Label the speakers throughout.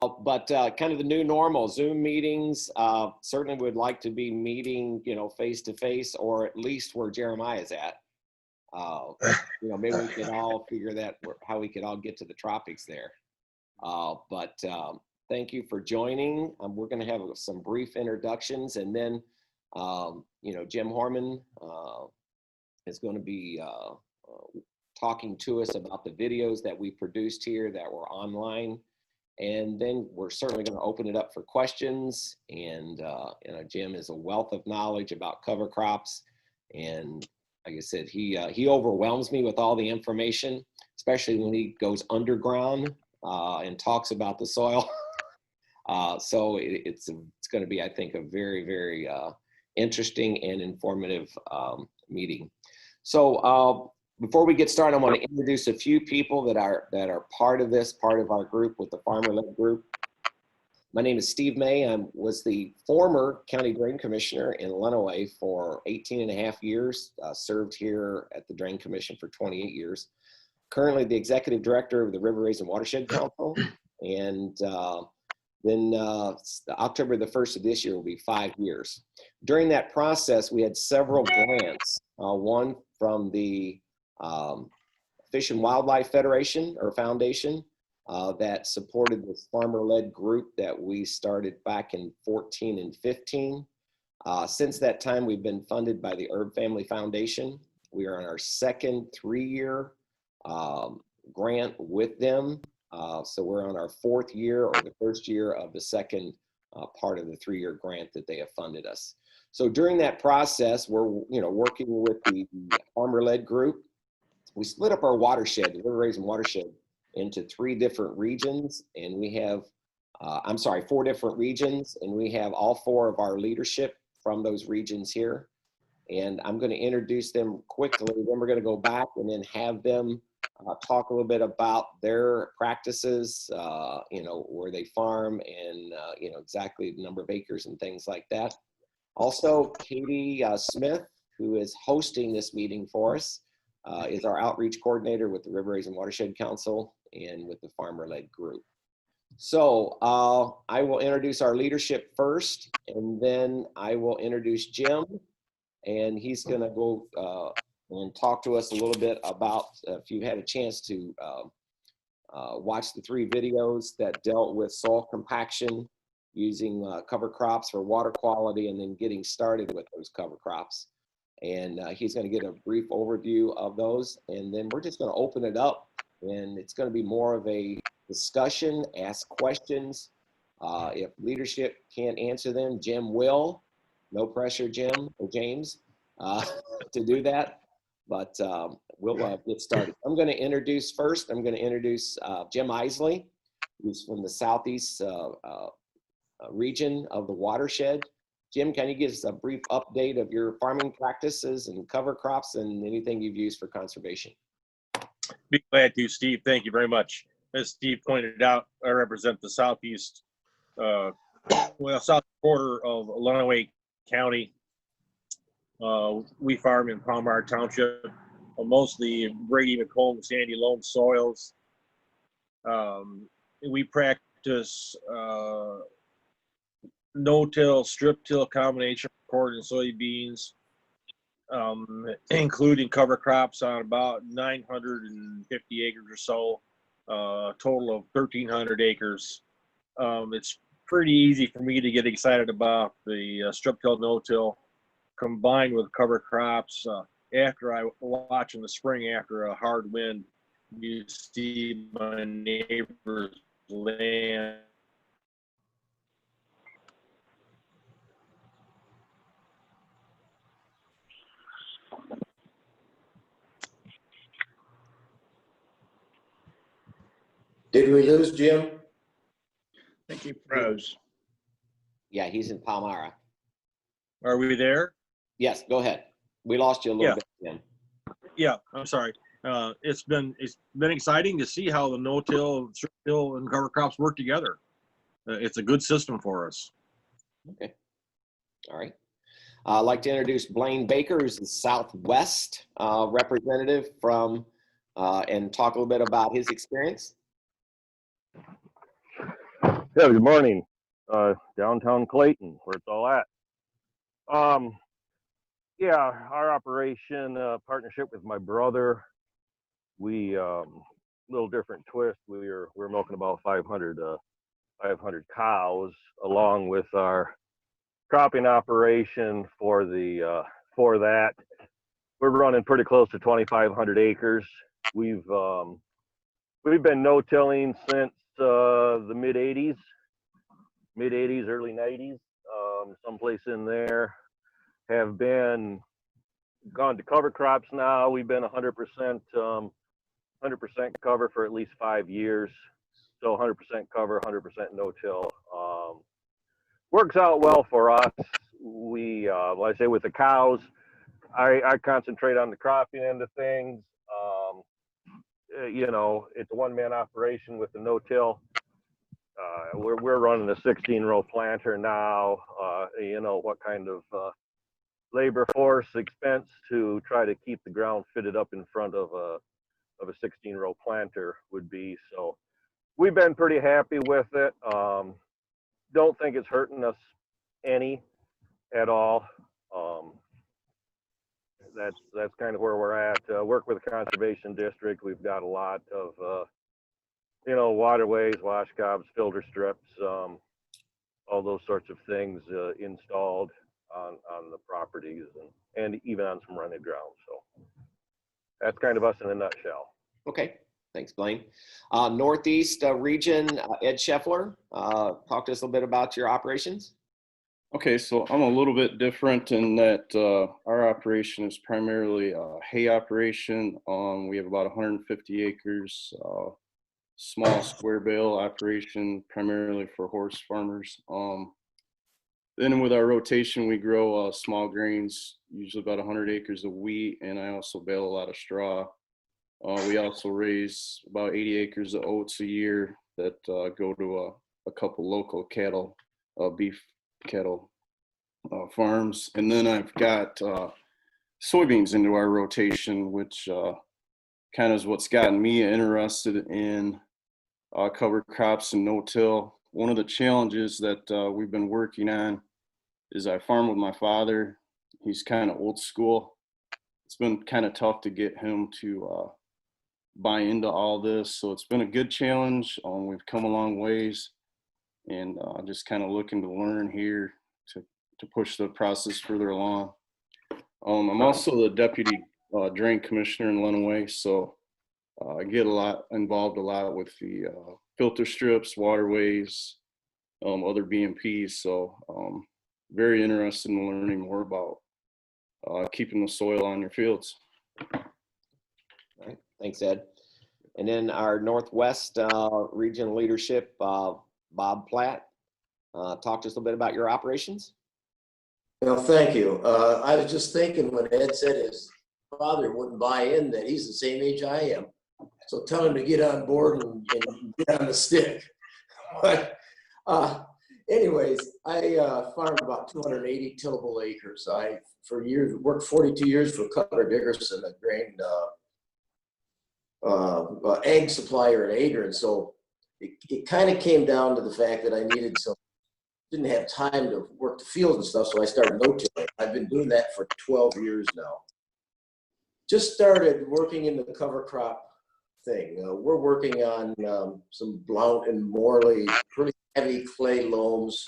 Speaker 1: But kind of the new normal, Zoom meetings, certainly would like to be meeting, face to face, or at least where Jeremiah's at. Maybe we could all figure that how we could all get to the tropics there. But thank you for joining. We're going to have some brief introductions, and then Jim Hoorman is going to be talking to us about the videos that we produced here that were online. And then we're certainly going to open it up for questions. And Jim is a wealth of knowledge about cover crops. And like I said, he overwhelms me with all the information, especially when he goes underground and talks about the soil. So it's going to be, I think, a very, very interesting and informative meeting. So before we get started, I want to introduce a few people that are part of our group with the Farmer-Led Group. My name is Steve May. I was the former County Drain Commissioner in Lenawee for 18 and a half years, served here at the Drain Commission for 28 years. Currently the Executive Director of the River Raisin Watershed Council, and then October the 1st of this year will be 5 years. During that process, we had several grants, one from the Fish and Wildlife Federation or Foundation that supported this farmer-led group that we started back in 14 and 15. Since that time, we've been funded by the Herb Family Foundation. We are on our second 3-year grant with them. So we're on our 4th year, or the 1st year of the second part of the 3-year grant that they have funded us. So during that process, we're working with the farmer-led group. We split up our watershed, the River Raisin watershed, into 3 different regions, and we have, 4 different regions, and we have all 4 of our leadership from those regions here. And I'm going to introduce them quickly, then we're going to go back and then have them talk a little bit about their practices, where they farm, and exactly the number of acres and things like that. Also, Katie Smith, who is hosting this meeting for us, is our outreach coordinator with the River Raisin Watershed Council and with the Farmer-Led Group. So I will introduce our leadership first, and then I will introduce Jim, and he's going to go and talk to us a little bit about, if you had a chance to watch the 3 videos that dealt with soil compaction using cover crops for water quality, and then getting started with those cover crops. And he's going to get a brief overview of those, and then we're just going to open it up, and it's going to be more of a discussion, ask questions. If leadership can't answer them, Jim will. No pressure, Jim or James, to do that, but we'll get started. I'm going to introduce Jim Isley, who's from the southeast region of the watershed. Jim, can you give us a brief update of your farming practices and cover crops and anything you've used for conservation?
Speaker 2: Be glad to, Steve. Thank you very much. As Steve pointed out, I represent the southeast, south border of Lenawee County. We farm in Palmar Township, mostly Brady McComb, sandy loam soils. We practice no-till, strip-till combination of corn and soybeans, including cover crops on about 950 acres or so, a total of 1,300 acres. It's pretty easy for me to get excited about the strip-till, no-till combined with cover crops. After I watch in the spring after a hard wind, you see my neighbor's land
Speaker 3: Did we lose Jim?
Speaker 4: I think he froze.
Speaker 1: Yeah, he's in Palmyra.
Speaker 2: Are we there?
Speaker 1: Yes, go ahead. We lost you a little bit, Jim.
Speaker 2: Yeah, I'm sorry. It's been exciting to see how the no-till, strip-till, and cover crops work together. It's a good system for us.
Speaker 1: Okay. All right. I'd like to introduce Blaine Baker, who's the Southwest representative from, and talk a little bit about his experience.
Speaker 5: Yeah, good morning. Downtown Clayton, where it's all at. Yeah, our operation, partnership with my brother, we, little different twist. We're milking about 500 cows, along with our cropping operation for that. We're running pretty close to 2,500 acres. We've been no-tilling since the mid-'80s, early '90s. Someplace in there. Have been gone to cover crops now. We've been 100% cover for at least 5 years. So 100% cover, 100% no-till. Works out well for us. We, like I say, with the cows, I concentrate on the cropping end of things. You know, it's a one-man operation with the no-till. We're running a 16-row planter now. You know, what kind of labor force expense to try to keep the ground fitted up in front of a 16-row planter would be. So we've been pretty happy with it. Don't think it's hurting us any at all. That's kind of where we're at. Work with the conservation district. We've got a lot of you know, waterways, washcobs, filter strips, all those sorts of things installed on the properties and even on some rented ground. So that's kind of us in a nutshell.
Speaker 1: Okay, thanks, Blaine. Northeast region, Ed Scheffler, talk to us a little bit about your operations.
Speaker 6: Okay, so I'm a little bit different in that our operation is primarily a hay operation. We have about 150 acres, small square bale operation, primarily for horse farmers. Then with our rotation, we grow small grains, usually about 100 acres of wheat, and I also bale a lot of straw. We also raise about 80 acres of oats a year that go to a couple local cattle, beef cattle farms. And then I've got soybeans into our rotation, which kind of is what's gotten me interested in cover crops and no-till. One of the challenges that we've been working on is I farm with my father. He's kind of old school. It's been kind of tough to get him to buy into all this. So it's been a good challenge. We've come a long ways, and just kind of looking to learn here to push the process further along. I'm also the deputy drain commissioner in Lenawee, so I get involved a lot with the filter strips, waterways, other BMPs. So very interested in learning more about keeping the soil on your fields.
Speaker 1: All right, thanks, Ed. And then our Northwest region leadership, Bob Platt, talk to us a little bit about your operations.
Speaker 3: Well, thank you. I was just thinking when Ed said his father wouldn't buy in that he's the same age I am. So tell him to get on board and get on the stick. But anyways, I farmed about 280 tillable acres. I, for years, worked 42 years for Cutler Dickerson, a grain egg supplier in Adrian. So it kind of came down to the fact that I didn't have time to work the fields and stuff, so I started no-tilling. I've been doing that for 12 years now. Just started working in the cover crop thing. We're working on some Blount and Morley, pretty heavy clay loams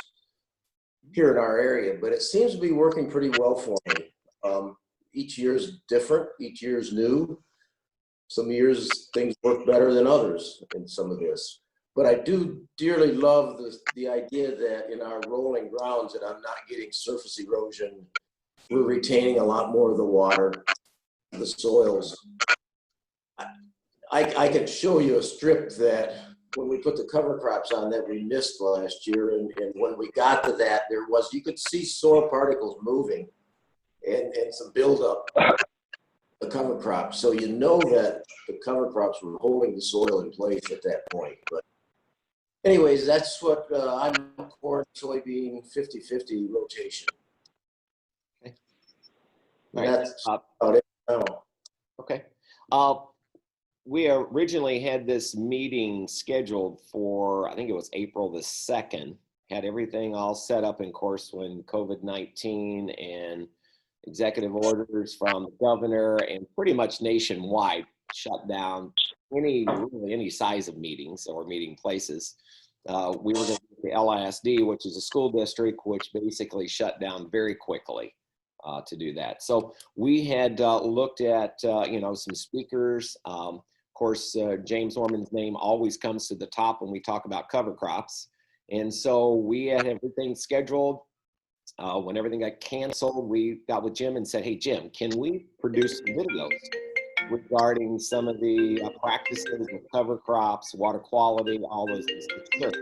Speaker 3: here in our area, but it seems to be working pretty well for me. Each year is different, each year is new. Some years things work better than others in some of this. But I do dearly love the idea that in our rolling grounds that I'm not getting surface erosion. We're retaining a lot more of the water, the soils. I can show you a strip that when we put the cover crops on that we missed last year, and when we got to that, you could see soil particles moving and some buildup the cover crops. So you know that the cover crops were holding the soil in place at that point. But anyways, that's what I'm corn, soybean, 50-50 rotation.
Speaker 1: Okay.
Speaker 3: And
Speaker 1: All right.
Speaker 3: that's about it now.
Speaker 1: Okay. we originally had this meeting scheduled for, I think it was April the 2nd, had everything all set up. In course, when COVID-19 and executive orders from the governor and pretty much nationwide shut down really any size of meetings or meeting places. We were going to the LISD, which is a school district, which basically shut down very quickly to do that. So we had looked at, some speakers. Of course, James Hoorman's name always comes to the top when we talk about cover crops. And so we had everything scheduled. When everything got canceled, we got with Jim and said, hey, Jim, can we produce some videos regarding some of the practices with cover crops, water quality, all those things? Sure.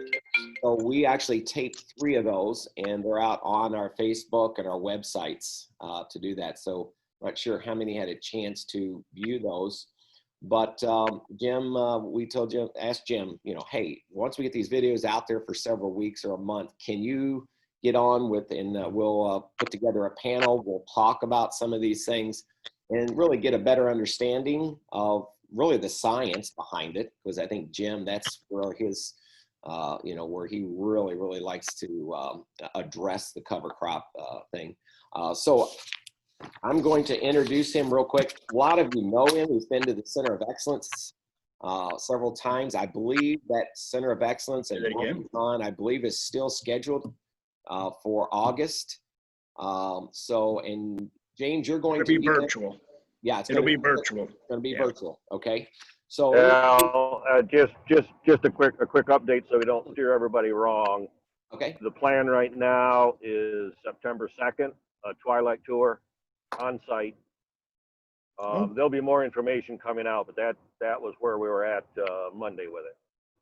Speaker 1: So we actually taped 3 of those, and they're out on our Facebook and our websites to do that. So I'm not sure how many had a chance to view those. But Jim, we told Jim, asked Jim, hey, once we get these videos out there for several weeks or a month, can you get on with, and we'll put together a panel, we'll talk about some of these things and really get a better understanding of really the science behind it. Because I think Jim, that's where his, where he really, really likes to address the cover crop thing. So I'm going to introduce him real quick. A lot of you know him. He's been to the Center of Excellence several times. I believe that Center of Excellence and I believe is still scheduled for August. And James, you're going to
Speaker 4: be virtual.
Speaker 1: There. Yeah,
Speaker 4: it'll be virtual.
Speaker 1: It's going to be virtual. Okay. So
Speaker 5: just a quick update so we don't steer everybody wrong.
Speaker 1: Okay.
Speaker 5: The plan right now is September 2nd, a twilight tour on site. There'll be more information coming out, but that was where we were at Monday with it.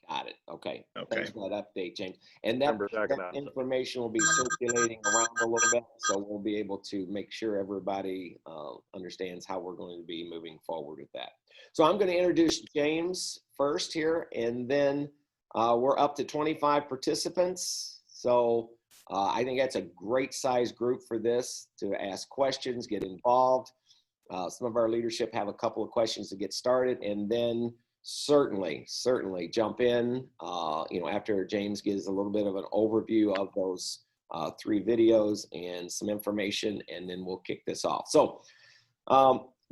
Speaker 1: Got it. Okay.
Speaker 4: Okay.
Speaker 1: Thanks for that update, James. And that information will be circulating around a little bit, so we'll be able to make sure everybody understands how we're going to be moving forward with that. So I'm going to introduce James first here, and then we're up to 25 participants. So I think that's a great size group for this to ask questions, get involved. Some of our leadership have a couple of questions to get started, and then certainly jump in, after James gives a little bit of an overview of those 3 videos and some information, and then we'll kick this off. So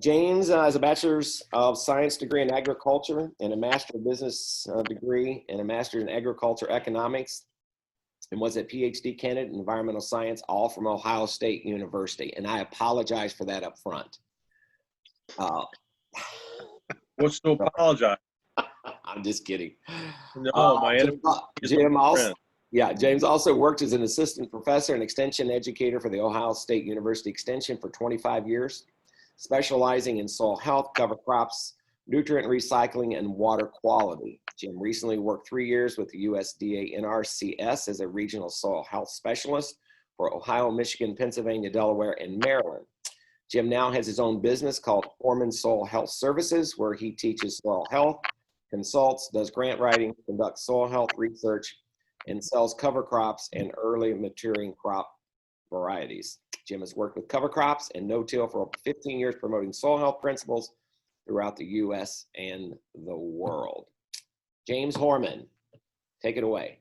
Speaker 1: James has a Bachelor's of Science degree in Agriculture and a Master of Business degree and a Master in Agriculture Economics, and was a PhD candidate in Environmental Science, all from Ohio State University. And I apologize for that up front.
Speaker 2: What's to apologize?
Speaker 1: I'm just kidding.
Speaker 2: No,
Speaker 1: James also worked as an assistant professor and extension educator for the Ohio State University Extension for 25 years, specializing in soil health, cover crops, nutrient recycling, and water quality. Jim recently worked 3 years with the USDA NRCS as a regional soil health specialist for Ohio, Michigan, Pennsylvania, Delaware, and Maryland. Jim now has his own business called Hoorman Soil Health Services, where he teaches soil health, consults, does grant writing, conducts soil health research, and sells cover crops and early maturing crop varieties. Jim has worked with cover crops and no-till for over 15 years, promoting soil health principles throughout the U.S. and the world. James Hoorman, take it away.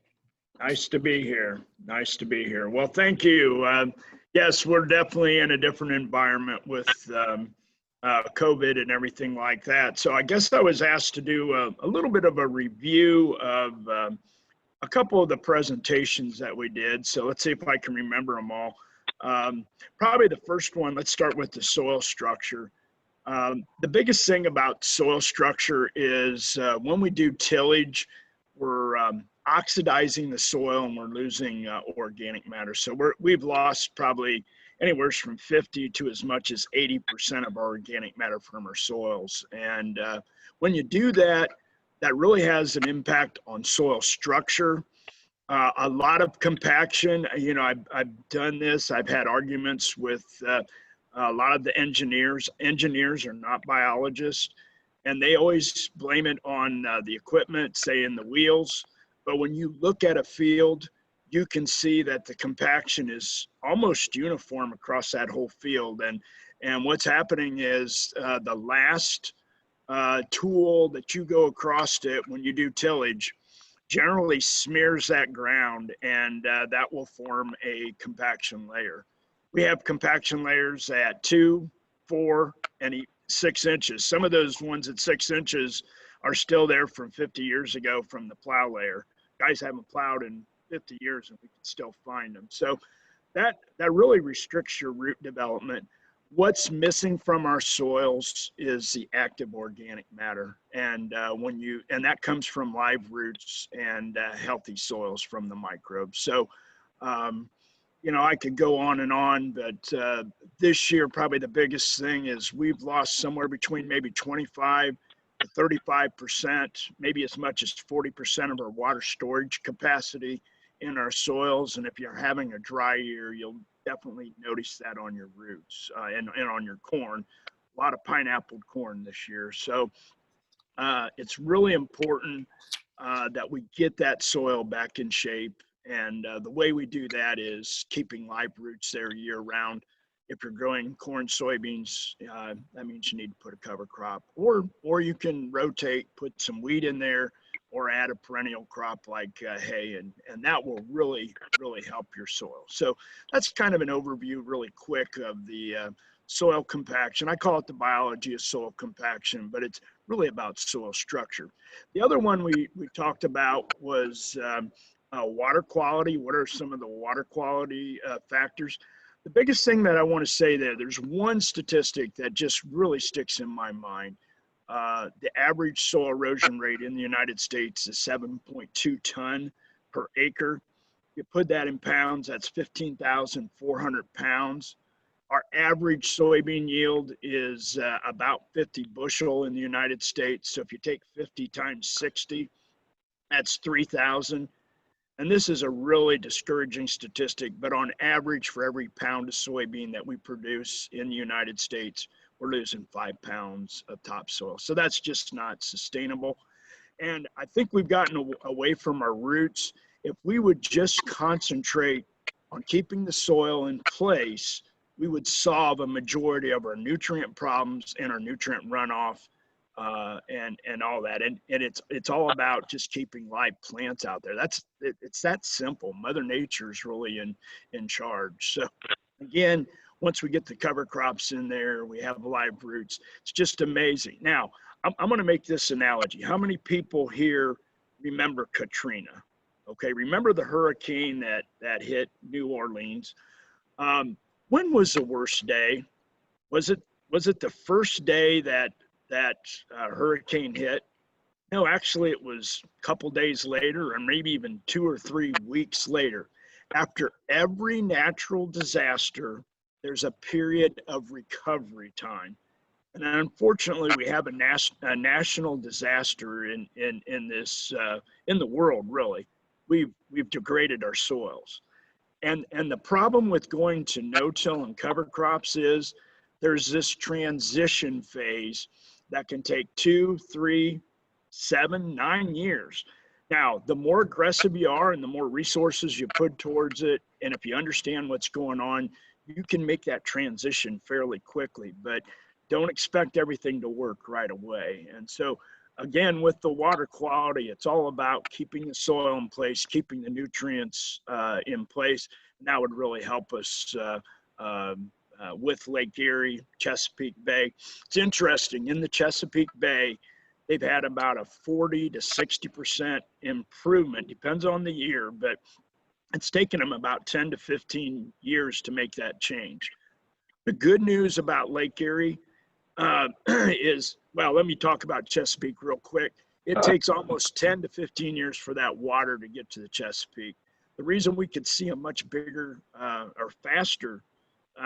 Speaker 4: Nice to be here. Nice to be here. Well, thank you. Yes, we're definitely in a different environment with COVID and everything like that. So I guess I was asked to do a little bit of a review of a couple of the presentations that we did. So let's see if I can remember them all. Probably the first one, let's start with the soil structure. The biggest thing about soil structure is when we do tillage, we're oxidizing the soil and we're losing organic matter. So we've lost probably anywhere from 50 to as much as 80% of our organic matter from our soils. And when you do that, that really has an impact on soil structure. A lot of compaction, I've done this. I've had arguments with a lot of the engineers. Engineers are not biologists, and they always blame it on the equipment, say in the wheels. But when you look at a field, you can see that the compaction is almost uniform across that whole field. And what's happening is the last tool that you go across it when you do tillage generally smears that ground, and that will form a compaction layer. We have compaction layers at 2, 4, and 6 inches. Some of those ones at 6 inches are still there from 50 years ago from the plow layer. Guys haven't plowed in 50 years and we can still find them. So that really restricts your root development. What's missing from our soils is the active organic matter, and that comes from live roots and healthy soils from the microbes. So, I could go on, but this year probably the biggest thing is we've lost somewhere between maybe 25 to 35%, maybe as much as 40% of our water storage capacity in our soils. And if you're having a dry year, you'll definitely notice that on your roots and on your corn. A lot of pineapple corn this year. So it's really important that we get that soil back in shape. And the way we do that is keeping live roots there year round. If you're growing corn, soybeans, that means you need to put a cover crop, or you can rotate, put some wheat in there, or add a perennial crop like hay, and that will really help your soil. So that's kind of an overview really quick of the soil compaction. I call it the biology of soil compaction, but it's really about soil structure. The other one we talked about was water quality. What are some of the water quality factors? The biggest thing that I want to say there's one statistic that just really sticks in my mind. The average soil erosion rate in the United States is 7.2 ton per acre. You put that in pounds, that's 15,400 pounds. Our average soybean yield is about 50 bushel in the United States. So if you take 50 times 60, that's 3,000. And this is a really discouraging statistic, but on average, for every pound of soybean that we produce in the United States, we're losing 5 pounds of topsoil. So that's just not sustainable. And I think we've gotten away from our roots. If we would just concentrate on keeping the soil in place, we would solve a majority of our nutrient problems and our nutrient runoff and all that. And it's all about just keeping live plants out there. It's that simple. Mother Nature is really in charge. So again, once we get the cover crops in there, we have live roots. It's just amazing. Now, I'm going to make this analogy. How many people here remember Katrina? Okay, remember the hurricane that hit New Orleans? When was the worst day? Was it the first day that hurricane hit? No, actually it was a couple days later, or maybe even 2 or 3 weeks later. After every natural disaster, there's a period of recovery time. And unfortunately, we have a national disaster in the world, really. We've degraded our soils. And the problem with going to no-till and cover crops is there's this transition phase that can take 2, 3, 7, 9 years. Now, the more aggressive you are and the more resources you put towards it, and if you understand what's going on, you can make that transition fairly quickly, but don't expect everything to work right away. And so, again, with the water quality, it's all about keeping the soil in place, keeping the nutrients in place, and that would really help us with Lake Erie, Chesapeake Bay. It's interesting, in the Chesapeake Bay, they've had about a 40 to 60% improvement, depends on the year, but it's taken them about 10 to 15 years to make that change. The good news about Lake Erie is, well, let me talk about Chesapeake real quick. It takes almost 10 to 15 years for that water to get to the Chesapeake. The reason we could see a much bigger or faster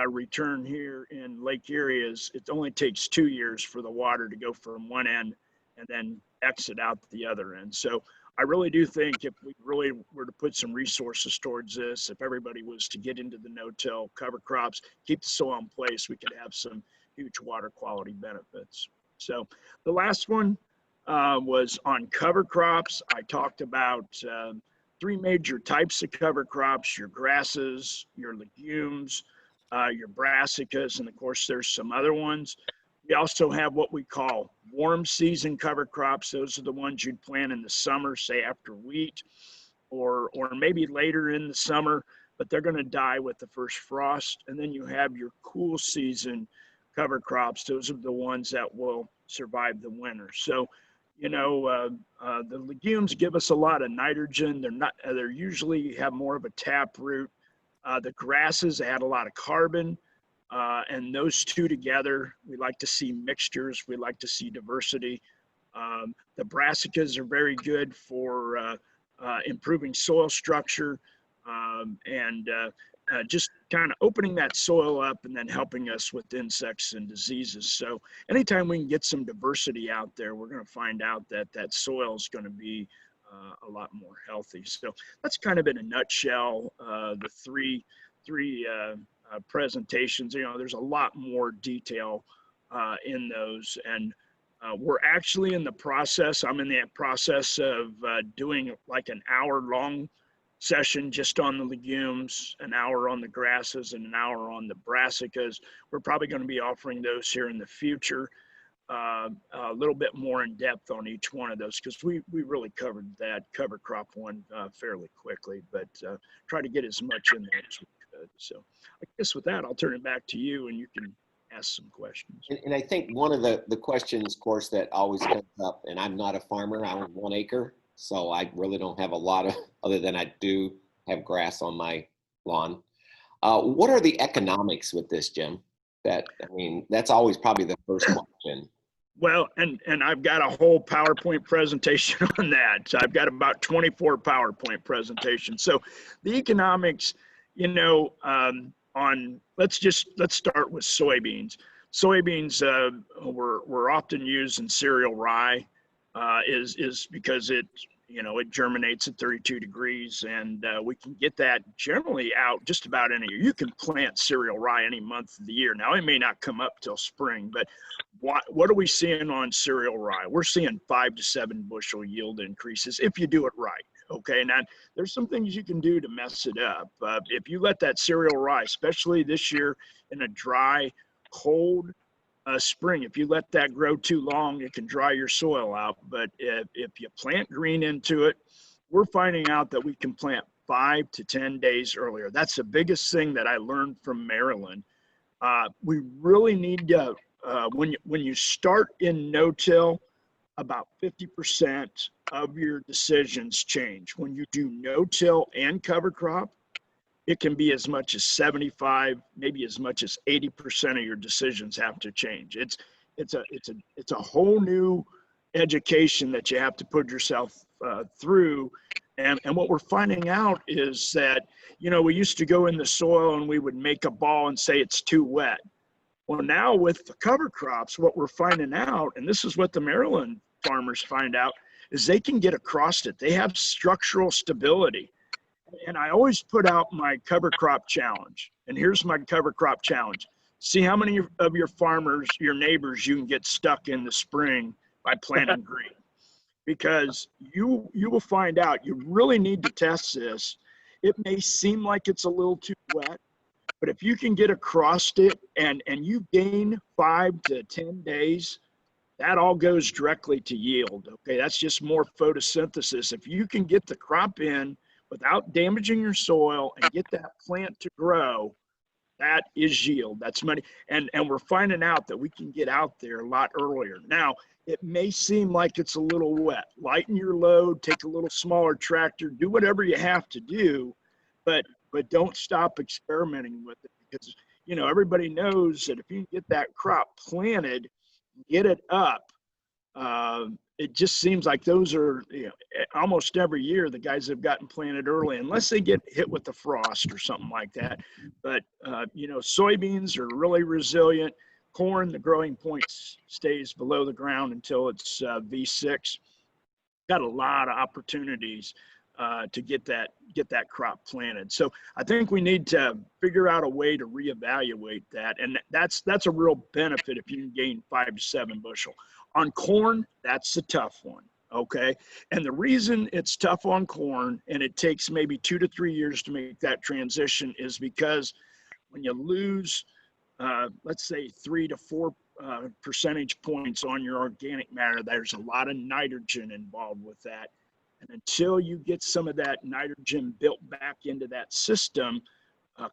Speaker 4: return here in Lake Erie is it only takes 2 years for the water to go from one end and then exit out the other end. So I really do think if we really were to put some resources towards this, if everybody was to get into the no-till cover crops, keep the soil in place, we could have some huge water quality benefits. So the last one was on cover crops. I talked about 3 major types of cover crops: your grasses, your legumes, your brassicas, and of course there's some other ones. We also have what we call warm season cover crops. Those are the ones you'd plant in the summer, say after wheat, or maybe later in the summer, but they're going to die with the first frost. And then you have your cool season cover crops. Those are the ones that will survive the winter. So, you know, the legumes give us a lot of nitrogen. They're usually have more of a tap root. The grasses add a lot of carbon. And those two together, we like to see mixtures. We like to see diversity. The brassicas are very good for improving soil structure and just kind of opening that soil up and then helping us with insects and diseases. So anytime we can get some diversity out there, we're going to find out that that soil is going to be a lot more healthy. So that's kind of in a nutshell, the three presentations. You know, there's a lot more detail in those, and we're actually in the process. I'm in the process of doing like an hour-long session just on the legumes, an hour on the grasses, and an hour on the brassicas. We're probably going to be offering those here in the future, a little bit more in depth on each one of those, because we really covered that cover crop one fairly quickly, but try to get as much in there as we could. So I guess with that, I'll turn it back to you and you can ask some questions.
Speaker 1: And I think one of the questions, of course, that always comes up, and I'm not a farmer, I own 1 acre, so I really don't have a lot of, other than I do have grass on my lawn. What are the economics with this, Jim? I mean, that's always probably the first question.
Speaker 4: Well, and I've got a whole PowerPoint presentation on that. So I've got about 24 PowerPoint presentations. So the economics, you know, let's start with soybeans. Soybeans were often used in cereal rye, is because it germinates at 32 degrees, and we can get that generally out just about any year. You can plant cereal rye any month of the year. Now it may not come up till spring, but what are we seeing on cereal rye? We're seeing 5 to 7 bushel yield increases if you do it right. Okay, now there's some things you can do to mess it up. If you let that cereal rye, especially this year in a dry, cold spring, if you let that grow too long, it can dry your soil out. But if you plant green into it, we're finding out that we can plant 5 to 10 days earlier. That's the biggest thing that I learned from Maryland. We really need to, when you start in no-till, about 50% of your decisions change. When you do no-till and cover crop, it can be as much as 75, maybe as much as 80% of your decisions have to change. It's a whole new education that you have to put yourself through. And what we're finding out is that, you know, we used to go in the soil and we would make a ball and say it's too wet. Well, now with the cover crops, what we're finding out, and this is what the Maryland farmers find out, is they can get across it. They have structural stability. And I always put out my cover crop challenge. And here's my cover crop challenge. See how many of your farmers, your neighbors, you can get stuck in the spring by planting green. Because you will find out, you really need to test this. It may seem like it's a little too wet, but if you can get across it and you gain 5 to 10 days, that all goes directly to yield. Okay, that's just more photosynthesis. If you can get the crop in without damaging your soil and get that plant to grow, that is yield. That's money. And we're finding out that we can get out there a lot earlier. Now, it may seem like it's a little wet. Lighten your load, take a little smaller tractor, do whatever you have to do, but don't stop experimenting with it, because, you know, everybody knows that if you get that crop planted, get it up, it just seems like those are, you know, almost every year the guys have gotten planted early, unless they get hit with the frost or something like that. But, you know, soybeans are really resilient. Corn, the growing point stays below the ground until it's V6. Got a lot of opportunities to get that crop planted. So I think we need to figure out a way to reevaluate that. And that's a real benefit if you can gain 5 to 7 bushel. On corn, that's a tough one, okay? And the reason it's tough on corn, and it takes maybe 2 to 3 years to make that transition, is because when you lose, let's say 3 to 4 percentage points on your organic matter. There's a lot of nitrogen involved with that. And until you get some of that nitrogen built back into that system,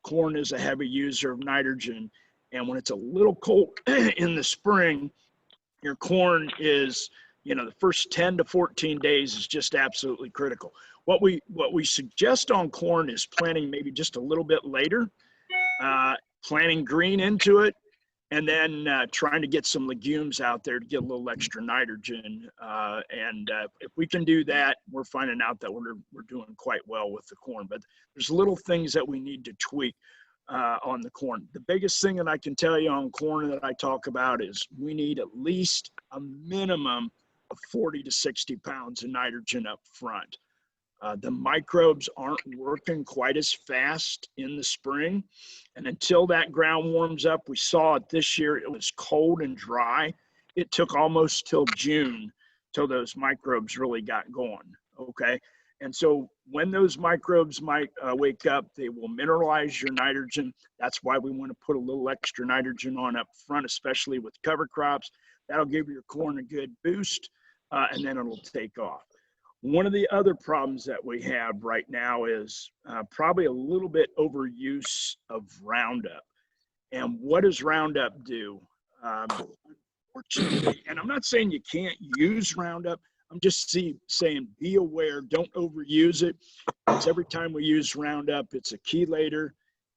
Speaker 4: corn is a heavy user of nitrogen. And when it's a little cold in the spring, your corn is, the first 10 to 14 days is just absolutely critical. What we suggest on corn is planting maybe just a little bit later, planting green into it, and then trying to get some legumes out there to get a little extra nitrogen. If we can do that, we're finding out that we're doing quite well with the corn. But there's little things that we need to tweak on the corn. The biggest thing that I can tell you on corn that I talk about is we need at least a minimum of 40 to 60 pounds of nitrogen up front. The microbes aren't working quite as fast in the spring. And until that ground warms up, we saw it this year, it was cold and dry. It took almost till June till those microbes really got going, okay? And so when those microbes might wake up, they will mineralize your nitrogen. That's why we want to put a little extra nitrogen on up front, especially with cover crops. That'll give your corn a good boost, and then it'll take off. One of the other problems that we have right now is probably a little bit overuse of Roundup. And what does Roundup do? Unfortunately, and I'm not saying you can't use Roundup, I'm just saying be aware, don't overuse it. Because every time we use Roundup, it's a chelator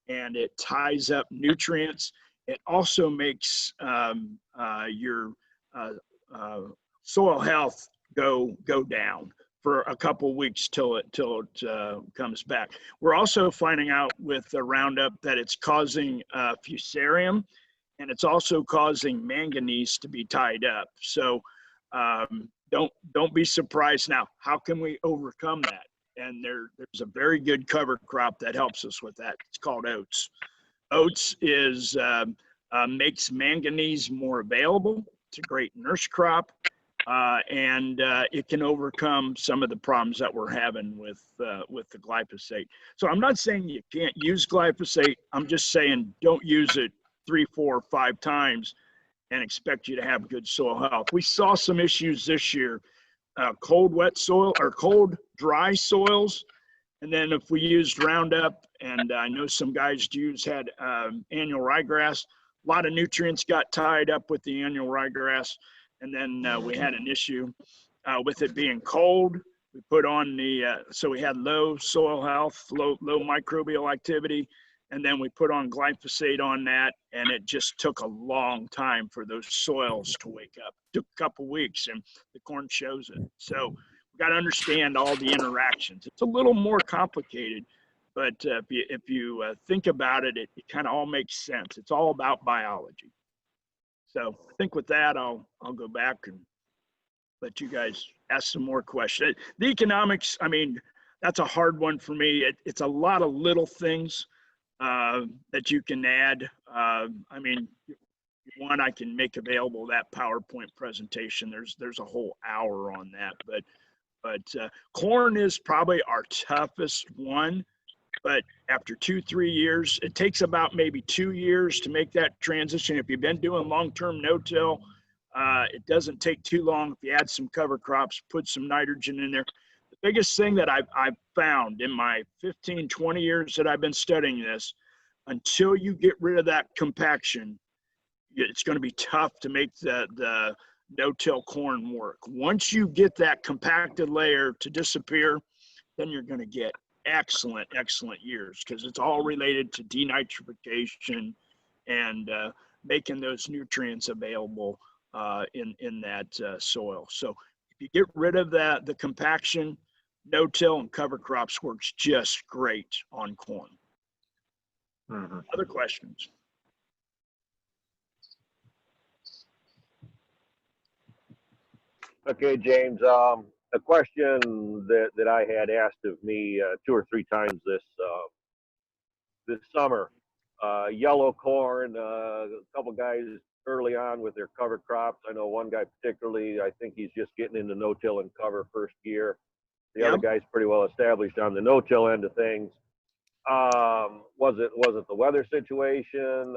Speaker 4: and it ties up nutrients. It also makes your soil health go down for a couple weeks till it comes back. We're also finding out with the Roundup that it's causing fusarium, and it's also causing manganese to be tied up. So don't be surprised. Now, how can we overcome that? And there's a very good cover crop that helps us with that. It's called Oats. Oats makes manganese more available. It's a great nurse crop. And it can overcome some of the problems that we're having with the glyphosate. So I'm not saying you can't use glyphosate. I'm just saying don't use it 3, 4, 5 times and expect you to have good soil health. We saw some issues this year, cold, wet soil or cold, dry soils. And then if we used Roundup, and I know some guys had annual ryegrass, a lot of nutrients got tied up with the annual ryegrass. And then we had an issue with it being cold. We put on so we had low soil health, low microbial activity. And then we put on glyphosate on that. And it just took a long time for those soils to wake up. It took a couple weeks, and the corn shows it. So we got to understand all the interactions. It's a little more complicated, but if you think about it, it kind of all makes sense. It's all about biology. So I think with that, I'll go back and let you guys ask some more questions. The economics, I mean, that's a hard one for me. It's a lot of little things that you can add. I mean, one, I can make available that PowerPoint presentation. There's a whole hour on that, but corn is probably our toughest one. But after 2-3 years, it takes about maybe 2 years to make that transition. If you've been doing long-term no-till, it doesn't take too long. If you add some cover crops, put some nitrogen in there. The biggest thing that I've found in my 15, 20 years that I've been studying this, until you get rid of that compaction, it's going to be tough to make the no-till corn work. Once you get that compacted layer to disappear, then you're going to get excellent years, because it's all related to denitrification and making those nutrients available in that soil. So if you get rid of the compaction, no-till and cover crops works just great on corn.
Speaker 2: Mm-hmm.
Speaker 4: Other questions?
Speaker 5: Okay, James. A question that I had asked of me 2 or 3 times this summer. Yellow corn. A couple guys early on with their cover crops. I know one guy particularly. I think he's just getting into no-till and cover first year. The other guy's pretty well established on the no-till end of things. Was it the weather situation?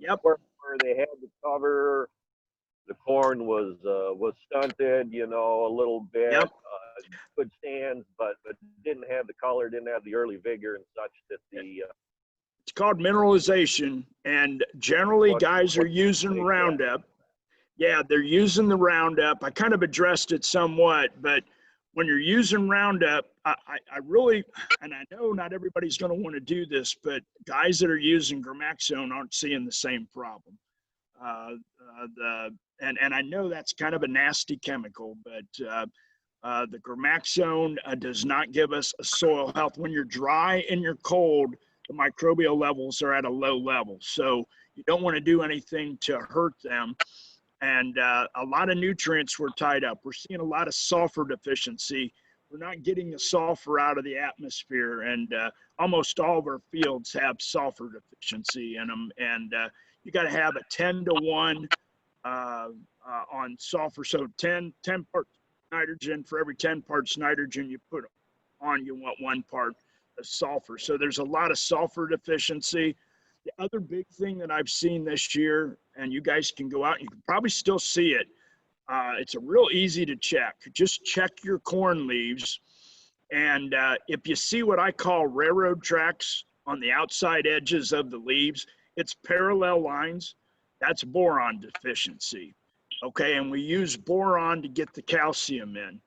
Speaker 4: Yep.
Speaker 5: Where where they had the cover, the corn was stunted, you know, a little bit.
Speaker 4: Yep.
Speaker 5: Good stands, but didn't have the color, didn't have the early vigor and such that the
Speaker 4: It's called mineralization, and generally guys are using Roundup. Yeah, they're using the Roundup. I kind of addressed it somewhat, but when you're using Roundup, I really, and I know not everybody's going to want to do this, but guys that are using Gramaxone aren't seeing the same problem. And I know that's kind of a nasty chemical, but the Gramaxone does not give us a soil health. When you're dry and you're cold, the microbial levels are at a low level. So you don't want to do anything to hurt them. And a lot of nutrients were tied up. We're seeing a lot of sulfur deficiency. We're not getting the sulfur out of the atmosphere, and almost all of our fields have sulfur deficiency in them. And you got to have a 10-to-1 on sulfur. So 10 parts nitrogen for every 10 parts nitrogen you put on, you want 1 part of sulfur. So there's a lot of sulfur deficiency. The other big thing that I've seen this year, and you guys can go out, and you can probably still see it. It's a real easy to check. Just check your corn leaves. And if you see what I call railroad tracks on the outside edges of the leaves, it's parallel lines. That's boron deficiency. Okay, and we use boron to get the calcium in.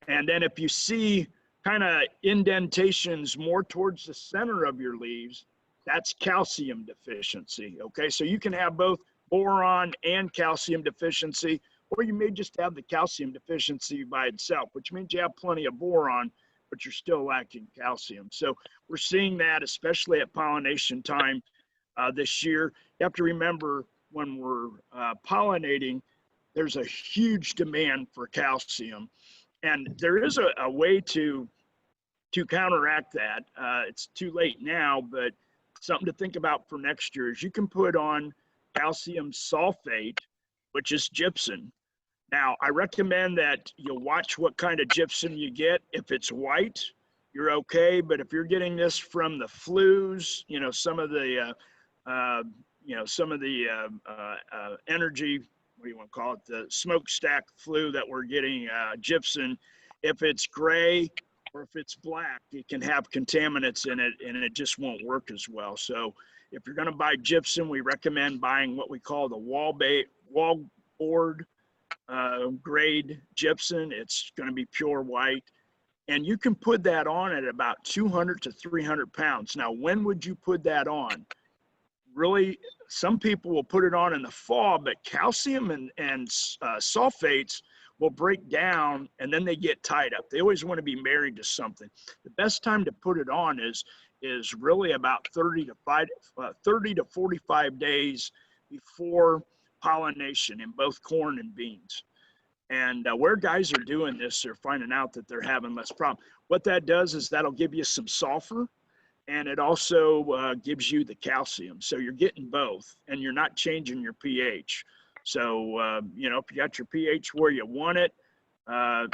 Speaker 4: And then if you see kind of indentations more towards the center of your leaves, that's calcium deficiency. Okay, so you can have both boron and calcium deficiency, or you may just have the calcium deficiency by itself, which means you have plenty of boron, but you're still lacking calcium. So we're seeing that, especially at pollination time this year. You have to remember when we're pollinating, there's a huge demand for calcium. And there is a way to counteract that. It's too late now, but something to think about for next year is you can put on calcium sulfate, which is gypsum. Now, I recommend that you watch what kind of gypsum you get. If it's white, you're okay. But if you're getting this from the flues, you know, some of the energy, what do you want to call it? The smokestack flue that we're getting gypsum. If it's gray or if it's black, it can have contaminants in it and it just won't work as well. So if you're going to buy gypsum, we recommend buying what we call the wallboard grade gypsum. It's going to be pure white. And you can put that on at about 200 to 300 pounds. Now, when would you put that on? Really, some people will put it on in the fall, but calcium and sulfates will break down and then they get tied up. They always want to be married to something. The best time to put it on is really about 30 to 45 days before pollination in both corn and beans. And where guys are doing this, they're finding out that they're having less problem. What that does is that'll give you some sulfur, and it also gives you the calcium. So you're getting both, and you're not changing your pH. So, you know, if you got your pH where you want it,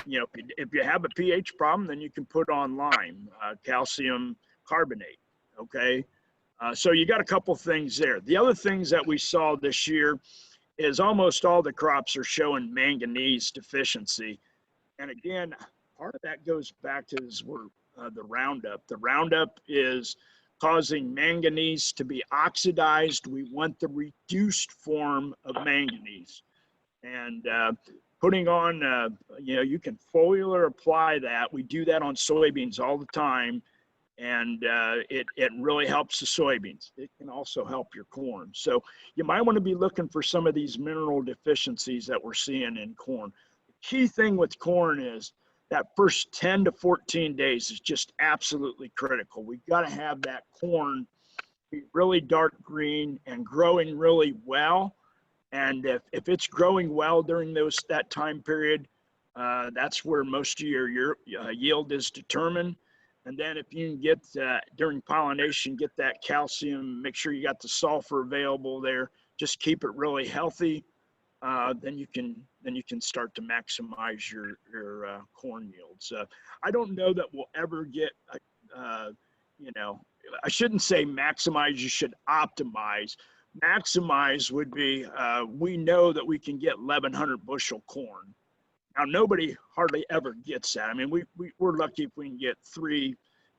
Speaker 4: you know, if you have a pH problem, then you can put on lime, calcium carbonate, okay? So you got a couple things there. The other things that we saw this year is almost all the crops are showing manganese deficiency. And again, part of that goes back to the Roundup. The Roundup is causing manganese to be oxidized. We want the reduced form of manganese. And putting on, you know, you can foliar apply that. We do that on soybeans all the time. And it really helps the soybeans. It can also help your corn. So you might want to be looking for some of these mineral deficiencies that we're seeing in corn. The key thing with corn is that first 10 to 14 days is just absolutely critical. We've got to have that corn be really dark green and growing really well. And if it's growing well during that time period, that's where most of your yield is determined. And then if you can get, during pollination, get that calcium, make sure you got the sulfur available there, just keep it really healthy, then you can start to maximize your corn yields. I don't know that we'll ever get, you know, I shouldn't say maximize, you should optimize, maximize would be, we know that we can get 1,100 bushel corn. Now, nobody hardly ever gets that. I mean, we're lucky if we can get 3,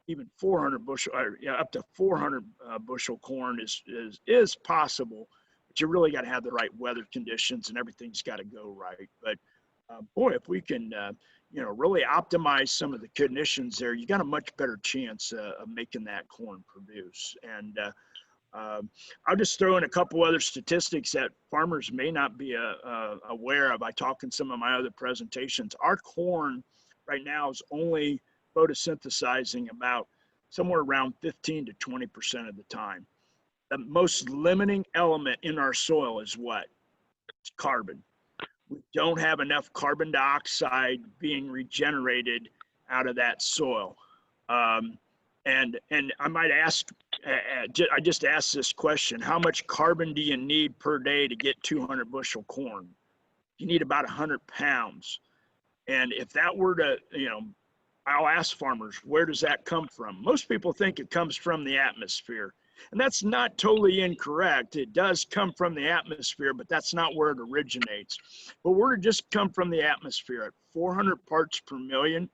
Speaker 4: even 400 bushel, or, yeah, up to 400 bushel corn is possible, but you really got to have the right weather conditions and everything's got to go right. But boy, if we can, really optimize some of the conditions there, you got a much better chance of making that corn produce. And I'll just throw in a couple other statistics that farmers may not be aware of. I talk in some of my other presentations. Our corn right now is only photosynthesizing about somewhere around 15 to 20% of the time. The most limiting element in our soil is what? It's carbon. We don't have enough carbon dioxide being regenerated out of that soil. And I might ask, I just asked this question, how much carbon do you need per day to get 200 bushel corn? You need about 100 pounds. And if that were to, I'll ask farmers, where does that come from? Most people think it comes from the atmosphere. And that's not totally incorrect. It does come from the atmosphere, but that's not where it originates. But where it just come from the atmosphere at 400 parts per million,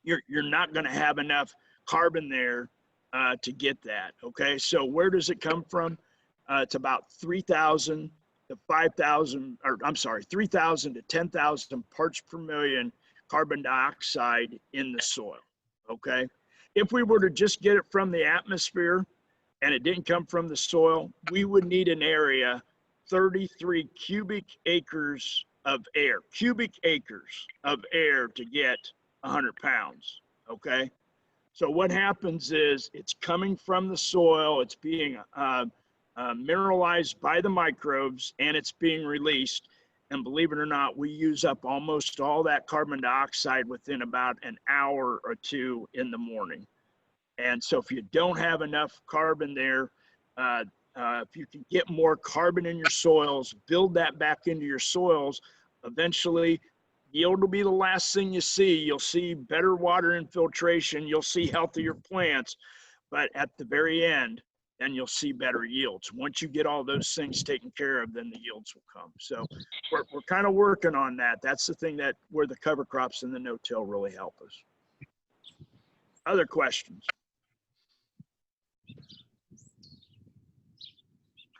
Speaker 4: you're not going to have enough carbon there to get that. Okay, so where does it come from? It's about 3,000 to 5,000, or I'm sorry, 3,000 to 10,000 parts per million carbon dioxide in the soil. Okay, if we were to just get it from the atmosphere and it didn't come from the soil, we would need an area 33 cubic acres of air, to get 100 pounds, okay? So what happens is it's coming from the soil, it's being mineralized by the microbes, and it's being released. And believe it or not, we use up almost all that carbon dioxide within about an hour or two in the morning. And so if you don't have enough carbon there, if you can get more carbon in your soils, build that back into your soils, eventually yield will be the last thing you see. You'll see better water infiltration. You'll see healthier plants. But at the very end, then you'll see better yields. Once you get all those things taken care of, then the yields will come. So we're kind of working on that. That's the thing where the cover crops and the no-till really help us. Other questions?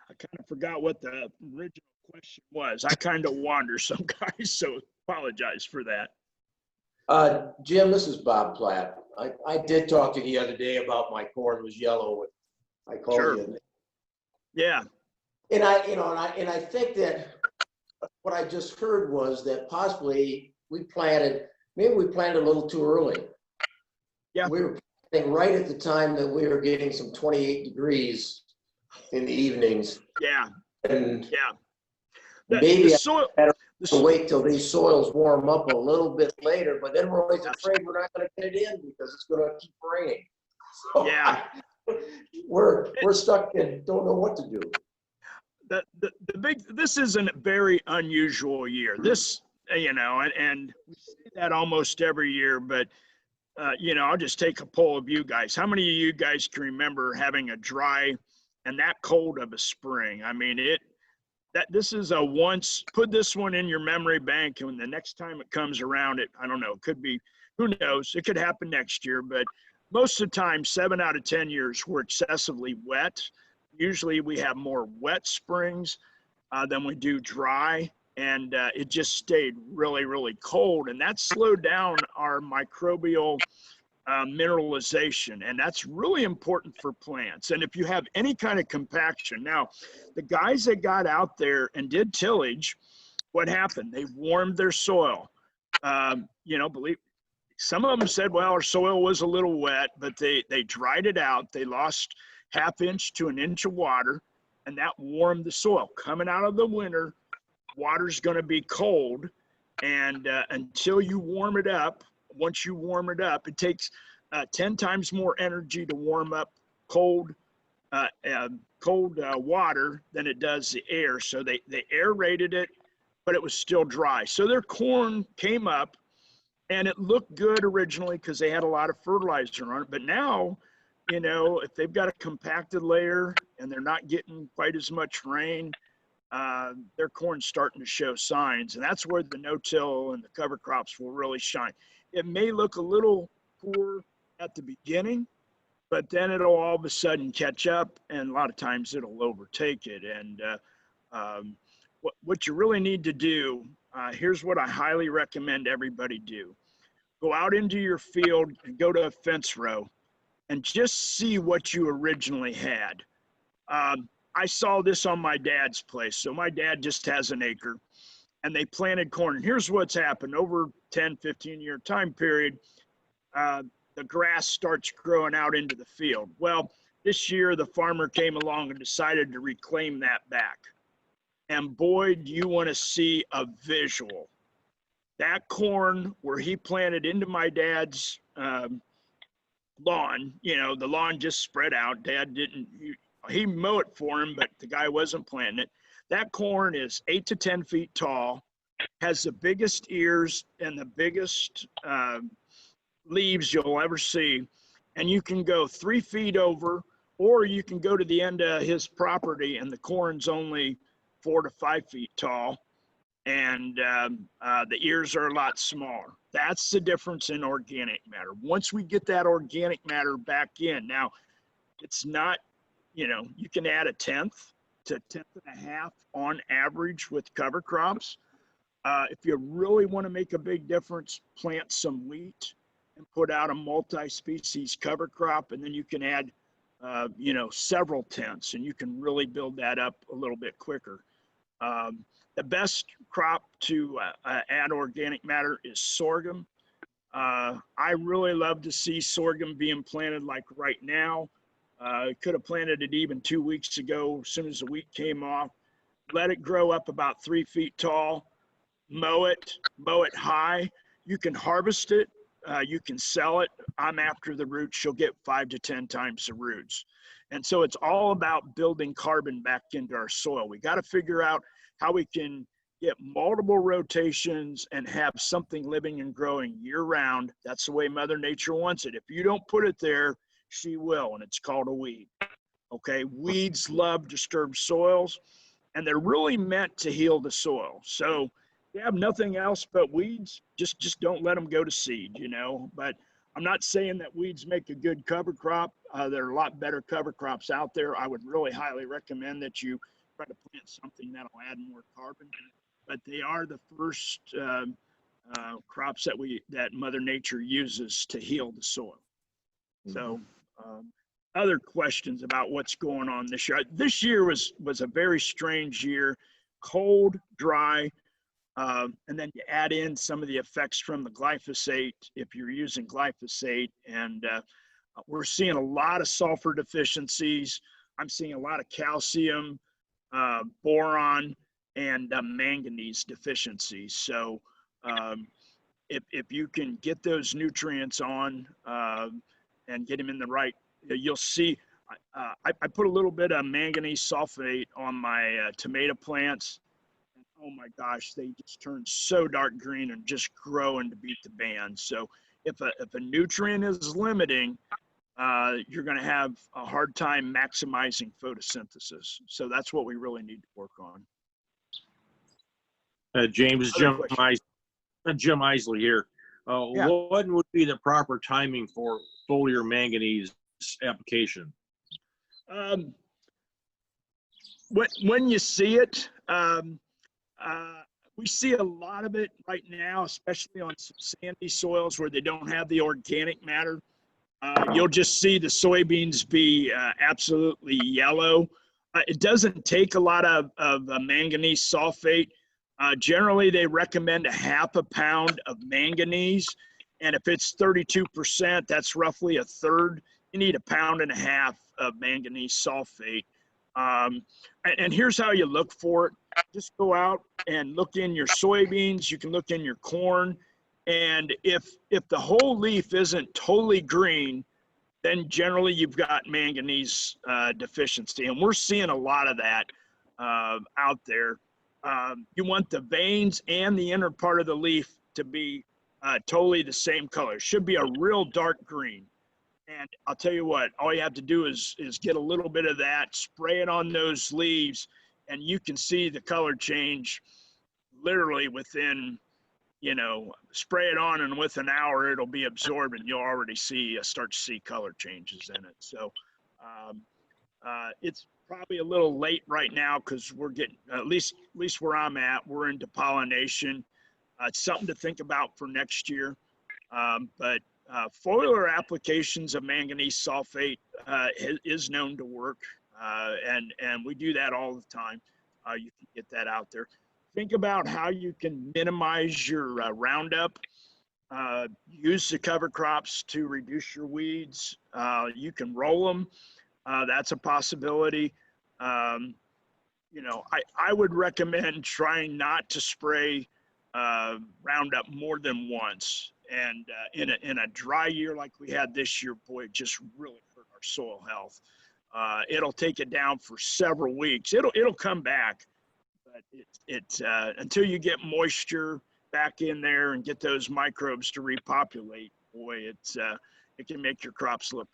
Speaker 4: I kind of forgot what the original question was. I kind of wander some guys, so apologize for that.
Speaker 3: Jim, this is Bob Platt. I did talk to you the other day about my corn was yellow. I called
Speaker 4: Sure.
Speaker 3: you.
Speaker 4: Yeah.
Speaker 3: And I think that what I just heard was that possibly maybe we planted a little too early.
Speaker 4: Yeah.
Speaker 3: We were planting right at the time that we were getting some 28 degrees in the evenings.
Speaker 4: Yeah.
Speaker 3: And
Speaker 4: Yeah.
Speaker 3: maybe
Speaker 4: the soil,
Speaker 3: I better wait till these soils warm up a little bit later, but then we're always afraid we're not going to get it in because it's going to keep raining. So
Speaker 4: yeah.
Speaker 3: we're stuck and don't know what to do.
Speaker 4: This is a very unusual year. This, and we see that almost every year, but I'll just take a poll of you guys. How many of you guys can remember having a dry and that cold of a spring? I mean, this is put this one in your memory bank, and when the next time it comes around, I don't know, it could be, who knows, it could happen next year, but most of the time, 7 out of 10 years, we're excessively wet. Usually we have more wet springs than we do dry, and it just stayed really, really cold, and that slowed down our microbial mineralization, and that's really important for plants. And if you have any kind of compaction, now the guys that got out there and did tillage, what happened? They warmed their soil. Some of them said, well, our soil was a little wet, but they dried it out. They lost 1/2 inch to 1 inch of water, and that warmed the soil. Coming out of the winter, water's going to be cold, and until you warm it up, once you warm it up, it takes 10 times more energy to warm up cold water than it does the air. So they aerated it, but it was still dry. So their corn came up, and it looked good originally because they had a lot of fertilizer on it. But now, if they've got a compacted layer and they're not getting quite as much rain, their corn's starting to show signs, and that's where the no-till and the cover crops will really shine. It may look a little poor at the beginning, but then it'll all of a sudden catch up, and a lot of times it'll overtake it. And what you really need to do, here's what I highly recommend everybody do. Go out into your field and go to a fence row and just see what you originally had. I saw this on my dad's place. So my dad just has an acre, and they planted corn. And here's what's happened over 10, 15-year time period. The grass starts growing out into the field. Well, this year the farmer came along and decided to reclaim that back. And boy, do you want to see a visual. That corn where he planted into my dad's lawn, you know, the lawn just spread out. Dad didn't, he mow it for him, but the guy wasn't planting it. That corn is 8 to 10 feet tall, has the biggest ears and the biggest leaves you'll ever see. And you can go 3 feet over, or you can go to the end of his property and the corn's only 4 to 5 feet tall, and the ears are a lot smaller. That's the difference in organic matter. Once we get that organic matter back in, now it's not, you know, you can add 1/10 to 1.5 on average with cover crops. If you really want to make a big difference, plant some wheat and put out a multi-species cover crop, and then you can add, you know, several tenths, and you can really build that up a little bit quicker. The best crop to add organic matter is sorghum. I really love to see sorghum being planted like right now. Could have planted it even 2 weeks ago as soon as the wheat came off. Let it grow up about 3 feet tall. Mow it high. You can harvest it. You can sell it. I'm after the roots. You'll get 5 to 10 times the roots. And so it's all about building carbon back into our soil. We got to figure out how we can get multiple rotations and have something living and growing year round. That's the way Mother Nature wants it. If you don't put it there, she will, and it's called a weed. Okay, weeds love disturbed soils, and they're really meant to heal the soil. So if you have nothing else but weeds, just don't let them go to seed, you know. But I'm not saying that weeds make a good cover crop. There are a lot better cover crops out there. I would really highly recommend that you try to plant something that'll add more carbon. But they are the first crops that Mother Nature uses to heal the soil. So other questions about what's going on this year? This year was a very strange year, cold, dry, and then you add in some of the effects from the glyphosate if you're using glyphosate, and we're seeing a lot of sulfur deficiencies. I'm seeing a lot of calcium, boron, and manganese deficiencies. So if you can get those nutrients on and get them in the right, you'll see. I put a little bit of manganese sulfate on my tomato plants. And oh my gosh, they just turn so dark green and just growing to beat the band. So if a nutrient is limiting, you're going to have a hard time maximizing photosynthesis. So that's what we really need to work on.
Speaker 2: James, Jim Isley here.
Speaker 4: Yeah.
Speaker 2: What would be the proper timing for foliar manganese application?
Speaker 4: When you see it, we see a lot of it right now, especially on some sandy soils where they don't have the organic matter. You'll just see the soybeans be absolutely yellow. It doesn't take a lot of manganese sulfate. Generally, they recommend 1/2 pound of manganese. And if it's 32%, that's roughly 1/3. You need 1.5 pounds of manganese sulfate. And here's how you look for it. Just go out and look in your soybeans. You can look in your corn. And if the whole leaf isn't totally green, then generally you've got manganese deficiency. And we're seeing a lot of that out there. You want the veins and the inner part of the leaf to be totally the same color. It should be a real dark green. And I'll tell you what, all you have to do is get a little bit of that, spray it on those leaves, and you can see the color change literally within, you know, spray it on and with an hour it'll be absorbed and you'll already see start to see color changes in it. So it's probably a little late right now because we're getting, at least where I'm at, we're into pollination. It's something to think about for next year. But foliar applications of manganese sulfate is known to work, and we do that all the time. You can get that out there. Think about how you can minimize your Roundup. Use the cover crops to reduce your weeds. You can roll them. That's a possibility. You know, I would recommend trying not to spray Roundup more than once. And in a dry year like we had this year, boy, it just really hurt our soil health. It'll take it down for several weeks. It'll come back, but until you get moisture back in there and get those microbes to repopulate, boy, it can make your crops look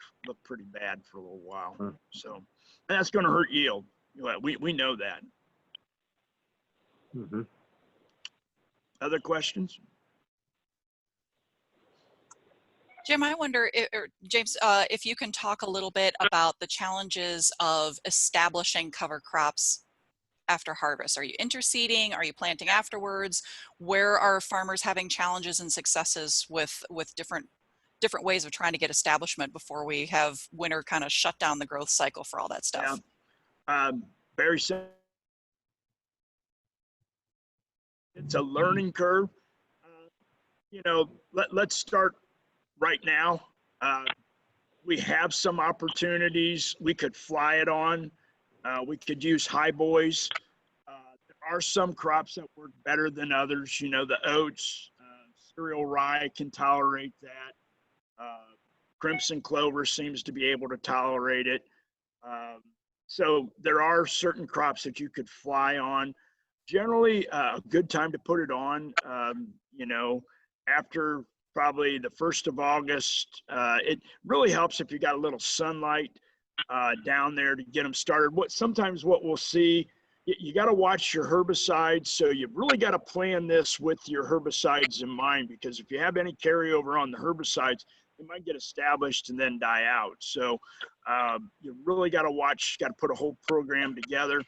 Speaker 4: pretty bad for a little while. So, and that's going to hurt yield. We know that.
Speaker 7: Mm-hmm.
Speaker 4: Other questions?
Speaker 8: Jim, I wonder, James, if you can talk a little bit about the challenges of establishing cover crops after harvest. Are you interseeding? Are you planting afterwards? Where are farmers having challenges and successes with different ways of trying to get establishment before we have winter kind of shut down the growth cycle for all that stuff?
Speaker 4: Yeah. Very simple. It's a learning curve. You know, let's start right now. We have some opportunities. We could fly it on. We could use high boys. There are some crops that work better than others. You know, the oats, cereal rye can tolerate that. Crimson clover seems to be able to tolerate it. So there are certain crops that you could fly on. Generally, a good time to put it on, you know, after probably the 1st of August. It really helps if you got a little sunlight down there to get them started. Sometimes what we'll see, you got to watch your herbicides. So you've really got to plan this with your herbicides in mind, because if you have any carryover on the herbicides, they might get established and then die out. So you really got to watch, got to put a whole program together.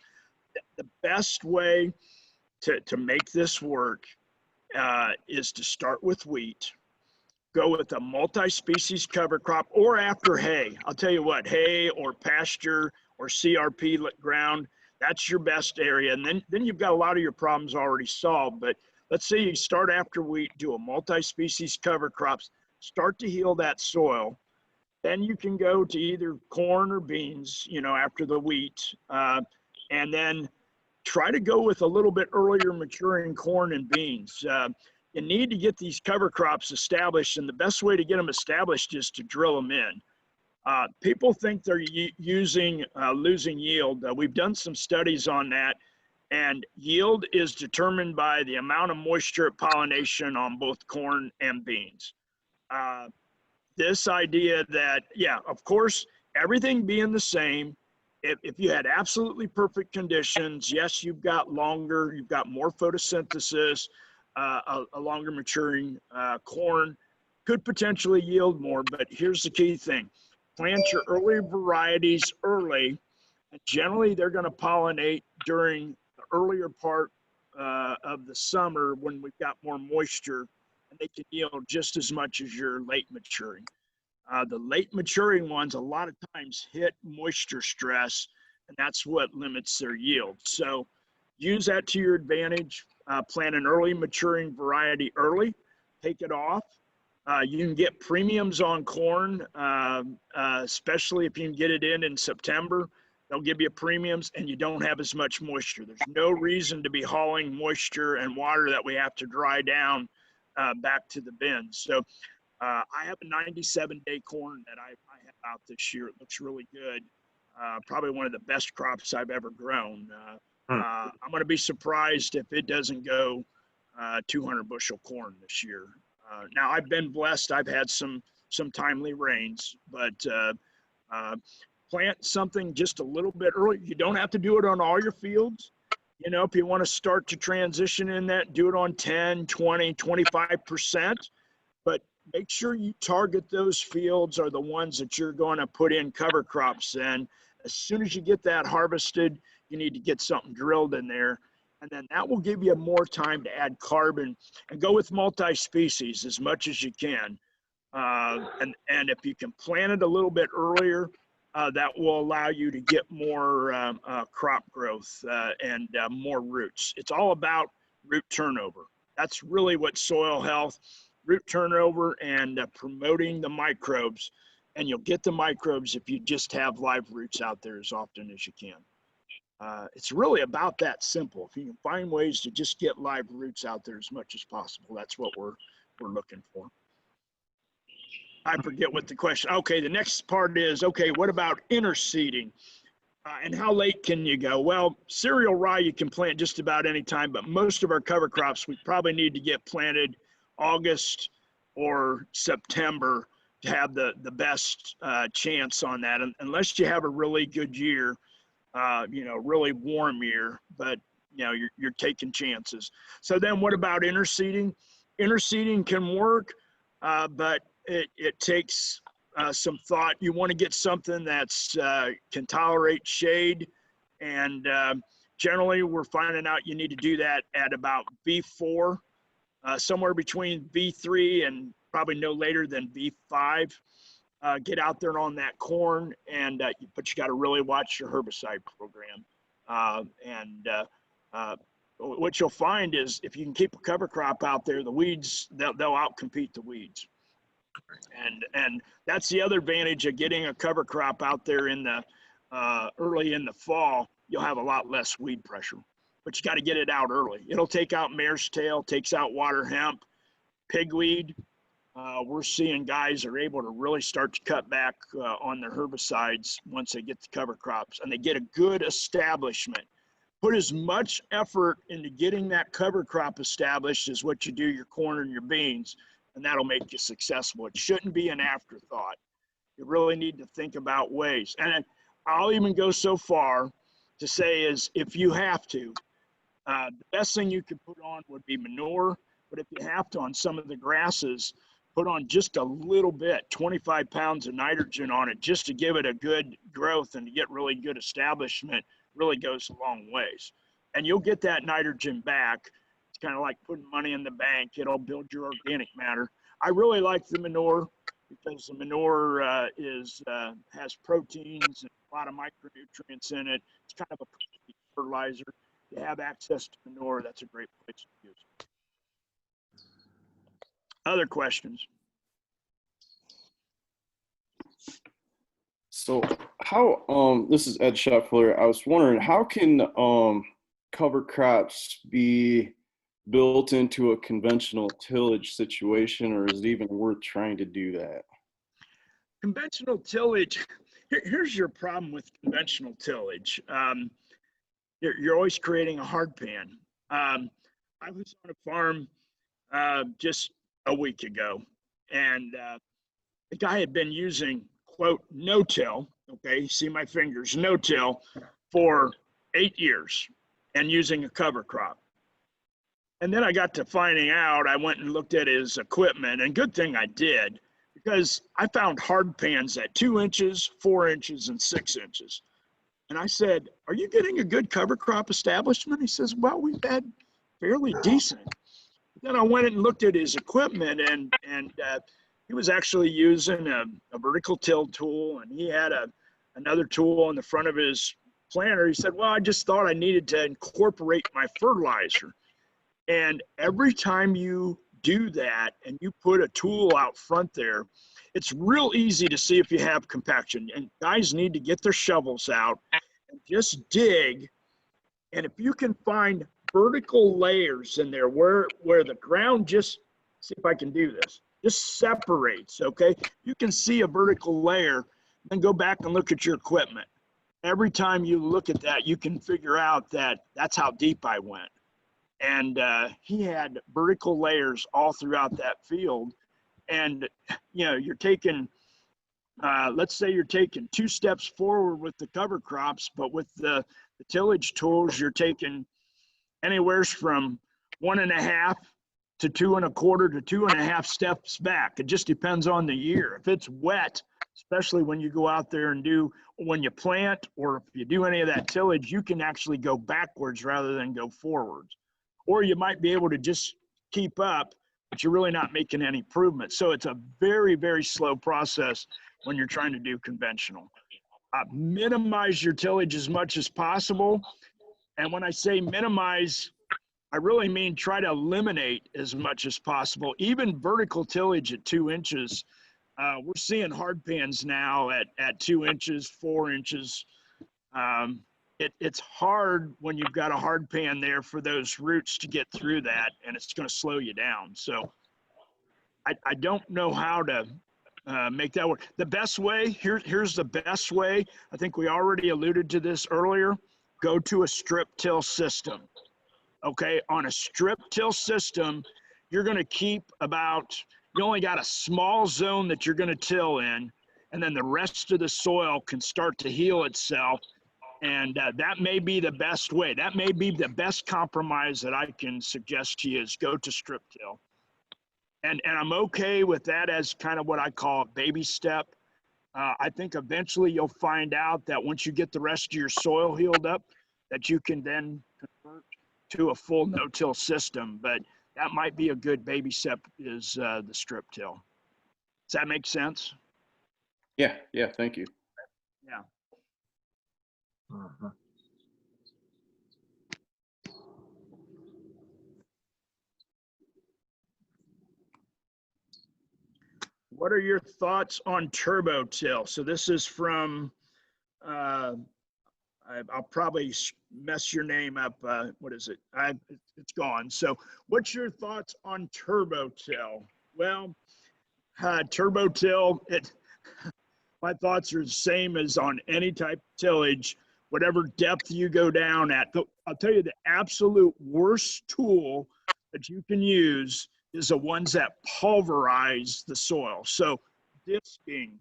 Speaker 4: The best way to make this work is to start with wheat. Go with a multi-species cover crop, or after hay. I'll tell you what, hay or pasture or CRP ground, that's your best area. And then you've got a lot of your problems already solved. But let's say you start after wheat, do a multi-species cover crops, start to heal that soil. Then you can go to either corn or beans, you know, after the wheat. And then try to go with a little bit earlier maturing corn and beans. You need to get these cover crops established, and the best way to get them established is to drill them in. People think they're losing yield. We've done some studies on that, and yield is determined by the amount of moisture at pollination on both corn and beans. This idea that, yeah, of course, everything being the same, if you had absolutely perfect conditions, yes, you've got more photosynthesis, a longer maturing corn could potentially yield more. But here's the key thing: plant your early varieties early, and generally they're going to pollinate during the earlier part of the summer when we've got more moisture, and they can yield just as much as your late maturing. The late maturing ones a lot of times hit moisture stress, and that's what limits their yield. So use that to your advantage. Plant an early maturing variety early, take it off. You can get premiums on corn, especially if you can get it in September. They'll give you premiums, and you don't have as much moisture. There's no reason to be hauling moisture and water that we have to dry down back to the bins. So I have a 97-day corn that I have out this year. It looks really good. Probably one of the best crops I've ever grown. I'm going to be surprised if it doesn't go 200 bushel corn this year. Now I've been blessed. I've had some some timely rains, but plant something just a little bit early. You don't have to do it on all your fields. You know, if you want to start to transition in that, do it on 10, 20, 25%, but make sure you target those fields are the ones that you're going to put in cover crops in. As soon as you get that harvested, you need to get something drilled in there. And then that will give you more time to add carbon, and go with multi-species as much as you can. And if you can plant it a little bit earlier, that will allow you to get more crop growth and more roots. It's all about root turnover. That's really what soil health, root turnover, and promoting the microbes. And you'll get the microbes if you just have live roots out there as often as you can. It's really about that simple. If you can find ways to just get live roots out there as much as possible, that's what we're looking for. I forget what the question. Okay, the next part is, okay, what about interseeding? And how late can you go? Well, cereal rye you can plant just about any time, but most of our cover crops we probably need to get planted August or September to have the best chance on that, unless you have a really good year. You know, really warm year, but you know, you're taking chances. So then what about interseeding? Interseeding can work, but it takes some thought. You want to get something that's can tolerate shade, and generally we're finding out you need to do that at about V4, somewhere between V3 and probably no later than V5. Get out there on that corn, and but you got to really watch your herbicide program. What you'll find is if you can keep a cover crop out there, the weeds, they'll outcompete the weeds. And that's the other advantage of getting a cover crop out there in the early in the fall. You'll have a lot less weed pressure, but you got to get it out early. It'll take out mare's tail, takes out water hemp, pigweed. We're seeing guys are able to really start to cut back on their herbicides once they get the cover crops and they get a good establishment. Put as much effort into getting that cover crop established as what you do your corn and your beans, and that'll make you successful. It shouldn't be an afterthought. You really need to think about ways. And I'll even go so far to say is if you have to, the best thing you could put on would be manure, but if you have to on some of the grasses, put on just a little bit, 25 pounds of nitrogen on it, just to give it a good growth and to get really good establishment. Really goes a long ways. And you'll get that nitrogen back. It's kind of like putting money in the bank. It'll build your organic matter. I really like the manure because the manure has proteins and a lot of micronutrients in it. It's kind of a fertilizer. If you have access to manure, that's a great place to use it. Other questions?
Speaker 6: So how, this is Ed Scheffler. I was wondering, how can cover crops be built into a conventional tillage situation, or is it even worth trying to do that?
Speaker 4: Conventional tillage, here's your problem with conventional tillage. You're always creating a hard pan. I was on a farm just a week ago, and the guy had been using, quote, no-till, okay, see my fingers, no-till, for 8 years and using a cover crop. And then I got to finding out, I went and looked at his equipment, and good thing I did, because I found hard pans at 2 inches, 4 inches, and 6 inches. And I said, are you getting a good cover crop establishment? He says, well, we've had fairly decent. Then I went and looked at his equipment, and he was actually using a vertical till tool, and he had another tool on the front of his planter. He said, well, I just thought I needed to incorporate my fertilizer. And every time you do that and you put a tool out front there, it's real easy to see if you have compaction. And guys need to get their shovels out and just dig. And if you can find vertical layers in there where the ground just, see if I can do this, just separates, okay? You can see a vertical layer, then go back and look at your equipment. Every time you look at that, you can figure out that that's how deep I went. And he had vertical layers all throughout that field. and you're taking, let's say you're taking 2 steps forward with the cover crops, but with the tillage tools, you're taking anywhere from 1.5 to 2.25 to 2.5 steps back. It just depends on the year. If it's wet, especially when you go out there and when you plant, or if you do any of that tillage, you can actually go backwards rather than go forwards. Or you might be able to just keep up, but you're really not making any improvement. So it's a very, very slow process when you're trying to do conventional. Minimize your tillage as much as possible. And when I say minimize, I really mean try to eliminate as much as possible. Even vertical tillage at 2 inches, we're seeing hard pans now at 2 inches, 4 inches. It's hard when you've got a hard pan there for those roots to get through that, and it's going to slow you down. So I don't know how to make that work. The best way, here's the best way. I think we already alluded to this earlier. Go to a strip till system. Okay, on a strip till system, you're going to keep you only got a small zone that you're going to till in, and then the rest of the soil can start to heal itself. And that may be the best way. That may be the best compromise that I can suggest to you, is go to strip till. And I'm okay with that as kind of what I call a baby step. I think eventually you'll find out that once you get the rest of your soil healed up, that you can then convert to a full no-till system. But that might be a good baby step, is the strip till. Does that make sense?
Speaker 6: Yeah, thank you.
Speaker 4: Yeah. What are your thoughts on Turbotail? So this is from, I'll probably mess your name up. What is it? It's gone. So what's your thoughts on Turbotail? Well, Turbotail, my thoughts are the same as on any type of tillage, whatever depth you go down at. I'll tell you, the absolute worst tool that you can use is the ones that pulverize the soil. So disking,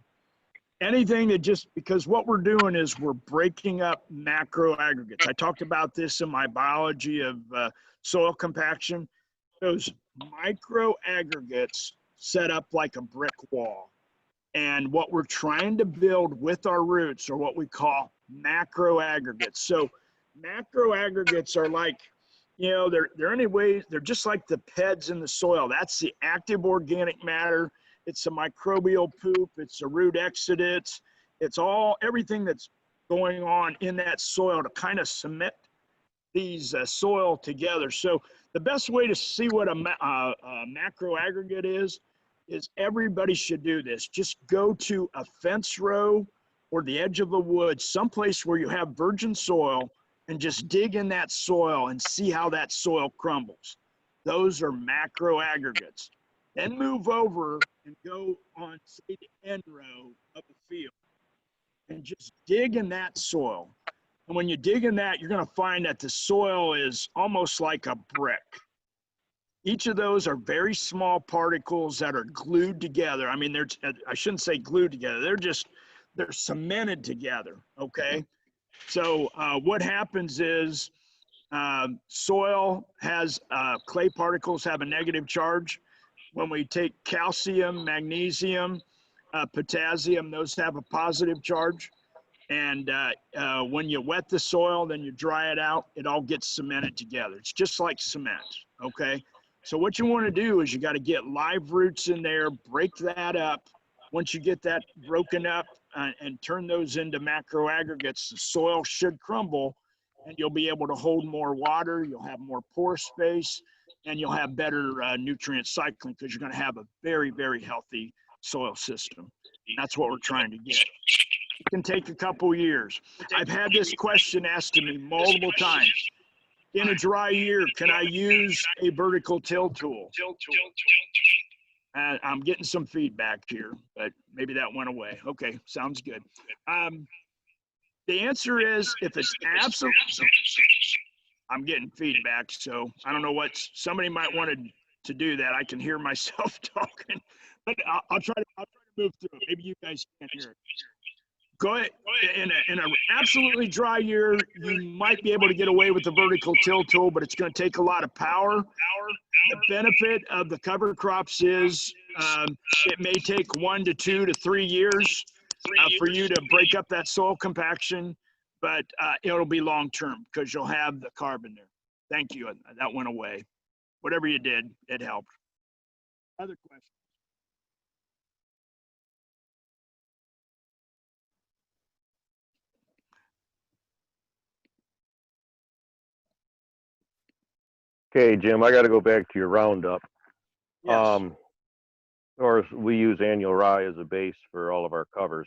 Speaker 4: anything that because what we're doing is we're breaking up macro aggregates. I talked about this in my biology of soil compaction. Those micro aggregates set up like a brick wall. And what we're trying to build with our roots are what we call macro aggregates. So macro aggregates are like, they're just like the PEDs in the soil. That's the active organic matter. It's the microbial poop. It's the root exudates. It's everything that's going on in that soil to kind of cement these soil together. So the best way to see what a macro aggregate is everybody should do this. Just go to a fence row or the edge of the woods, someplace where you have virgin soil, and just dig in that soil and see how that soil crumbles. Those are macro aggregates. Then move over and go on, say, the end row of the field and just dig in that soil. And when you dig in that, you're going to find that the soil is almost like a brick. Each of those are very small particles that are glued together. I mean, I shouldn't say glued together. They're cemented together, okay? So what happens is soil has clay particles have a negative charge. When we take calcium, magnesium, potassium, those have a positive charge. And when you wet the soil, then you dry it out, it all gets cemented together. It's just like cement, okay? So what you want to do is you got to get live roots in there, break that up. Once you get that broken up and turn those into macro aggregates, the soil should crumble and you'll be able to hold more water, you'll have more pore space, and you'll have better nutrient cycling because you're going to have a very, very healthy soil system. That's what we're trying to get. It can take a couple years. I've had this question asked to me multiple times. In a dry year, can I use a vertical till tool? I'm getting some feedback here, but maybe that went away. Okay, sounds good. The answer is, if it's absolute, I'm getting feedback, so I don't know somebody might want to do that. I can hear myself talking, but I'll try to move through it. Maybe you guys can't hear it. Go ahead. In an absolutely dry year, you might be able to get away with the vertical till tool, but it's going to take a lot of power. The benefit of the cover crops is it may take 1 to 2 to 3 years for you to break up that soil compaction, but it'll be long term because you'll have the carbon there. Thank you. That went away. Whatever you did, it helped. Other questions?
Speaker 5: Okay, Jim, I got to go back to your Roundup.
Speaker 4: Yes.
Speaker 5: Or we use annual rye as a base for all of our covers.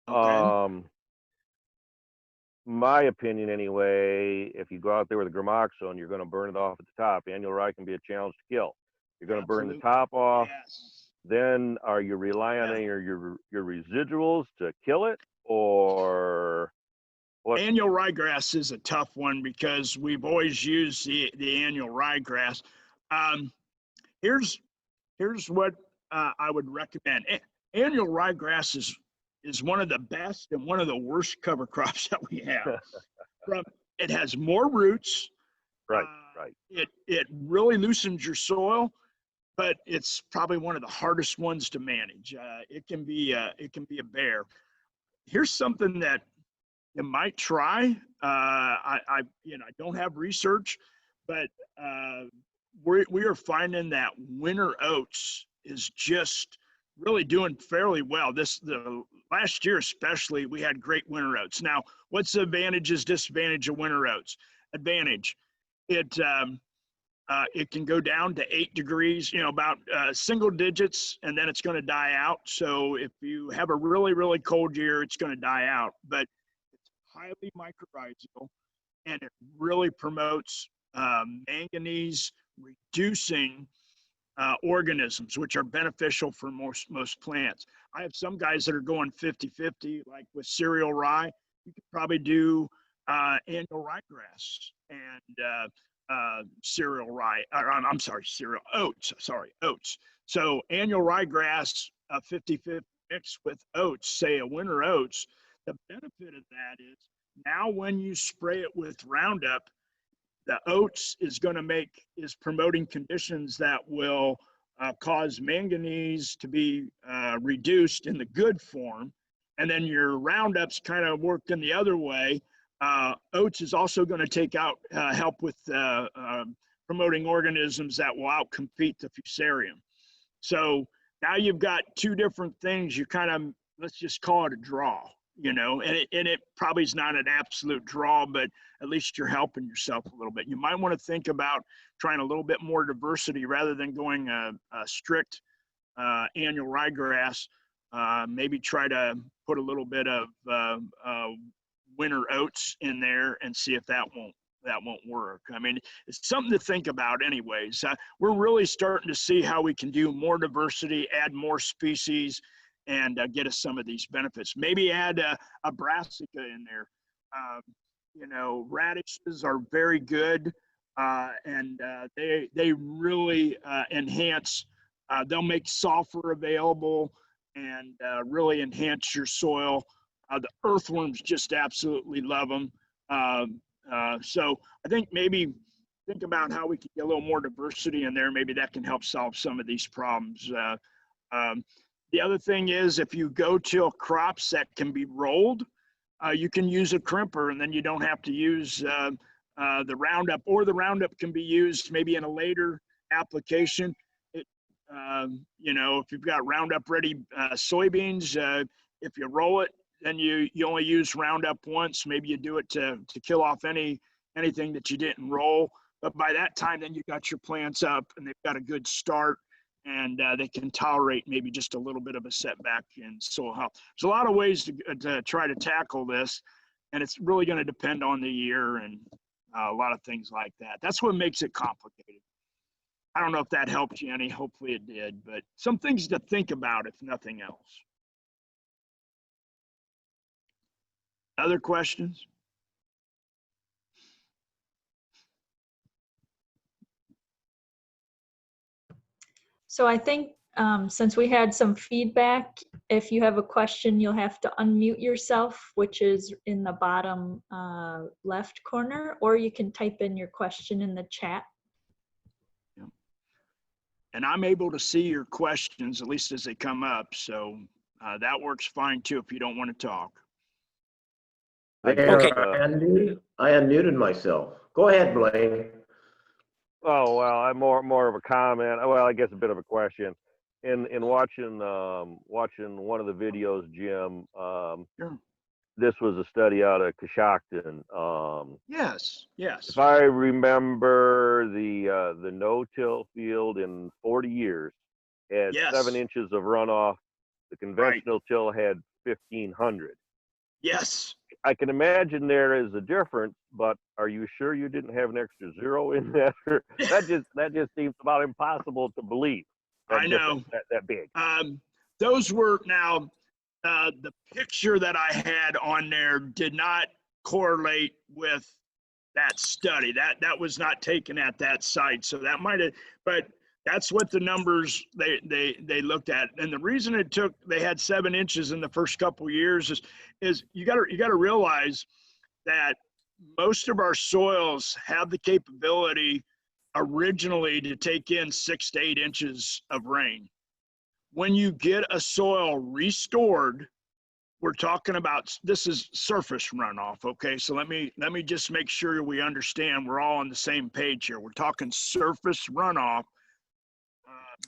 Speaker 4: Okay.
Speaker 5: My opinion anyway, if you go out there with a gramoxone, you're going to burn it off at the top. Annual rye can be a challenge to kill. You're going to burn the top off.
Speaker 4: Yes.
Speaker 5: Then are you relying on your residuals to kill it, or what?
Speaker 4: Annual ryegrass is a tough one because we've always used the annual ryegrass. Here's what I would recommend. Annual ryegrass is one of the best and one of the worst cover crops that we have. It has more roots.
Speaker 5: Right.
Speaker 4: It really loosens your soil, but it's probably one of the hardest ones to manage. It can be a bear. Here's something that you might try. I don't have research, but we are finding that winter oats is just really doing fairly well. The last year especially, we had great winter oats. Now, what's the advantages, disadvantage of winter oats? Advantage, it can go down to 8 degrees, about single digits, and then it's going to die out. So if you have a really, really cold year, it's going to die out. But it's highly mycorrhizal, and it really promotes manganese reducing organisms, which are beneficial for most plants. I have some guys that are going 50-50, like with cereal rye. You could probably do annual ryegrass and cereal rye. I'm sorry, cereal oats. Oats. So annual ryegrass, 50-50 mixed with oats, say a winter oats. The benefit of that is now when you spray it with Roundup, the oats is promoting conditions that will cause manganese to be reduced in the good form. And then your Roundup's kind of worked in the other way. Oats is also going to help with promoting organisms that will outcompete the fusarium. So now you've got two different things. You kind of, let's just call it a draw, and it probably is not an absolute draw, but at least you're helping yourself a little bit. You might want to think about trying a little bit more diversity rather than going a strict annual ryegrass. Maybe try to put a little bit of winter oats in there and see if that won't work. I mean, it's something to think about anyways. We're really starting to see how we can do more diversity, add more species, and get us some of these benefits. Maybe add a brassica in there. Radishes are very good, and they really enhance. They'll make sulfur available and really enhance your soil. The earthworms just absolutely love them. So I think maybe think about how we can get a little more diversity in there. Maybe that can help solve some of these problems. The other thing is if you go to crops that can be rolled, you can use a crimper, and then you don't have to use the Roundup, or the Roundup can be used maybe in a later application. If you've got Roundup ready soybeans, if you roll it, then you only use Roundup once. Maybe you do it to kill off anything that you didn't roll. But by that time, then you got your plants up and they've got a good start, and they can tolerate maybe just a little bit of a setback in soil health. There's a lot of ways to try to tackle this, and it's really going to depend on the year and a lot of things like that. That's what makes it complicated. I don't know if that helped you any. Hopefully it did, but some things to think about if nothing else. Other questions?
Speaker 7: So I think Since we had some feedback, if you have a question, you'll have to unmute yourself, which is in the bottom left corner, or you can type in your question in the chat.
Speaker 4: And I'm able to see your questions, at least as they come up. So that works fine too if you don't want to talk.
Speaker 3: There,
Speaker 5: Okay.
Speaker 3: I unmuted myself. Go ahead, Blaine.
Speaker 5: Oh, well, I'm more of a comment. Well, I guess a bit of a question. In watching one of the videos, Jim,
Speaker 4: Sure.
Speaker 5: this was a study out of Coshocton.
Speaker 4: Yes.
Speaker 5: If I remember, the no-till field in 40 years had
Speaker 4: Yes.
Speaker 5: 7 inches of runoff. The conventional till had 1,500.
Speaker 4: Yes.
Speaker 5: I can imagine there is a difference, but are you sure you didn't have an extra 0 in there? that just seems about impossible to believe.
Speaker 4: I know.
Speaker 5: That big.
Speaker 4: Those were now the picture that I had on there did not correlate with that study. That was not taken at that site. So that might have, but that's what the numbers they looked at. And the reason they had 7 inches in the first couple of years is you got to realize that most of our soils have the capability originally to take in 6 to 8 inches of rain. When you get a soil restored, we're talking about, this is surface runoff, okay? So let me just make sure we understand we're all on the same page here. We're talking surface runoff.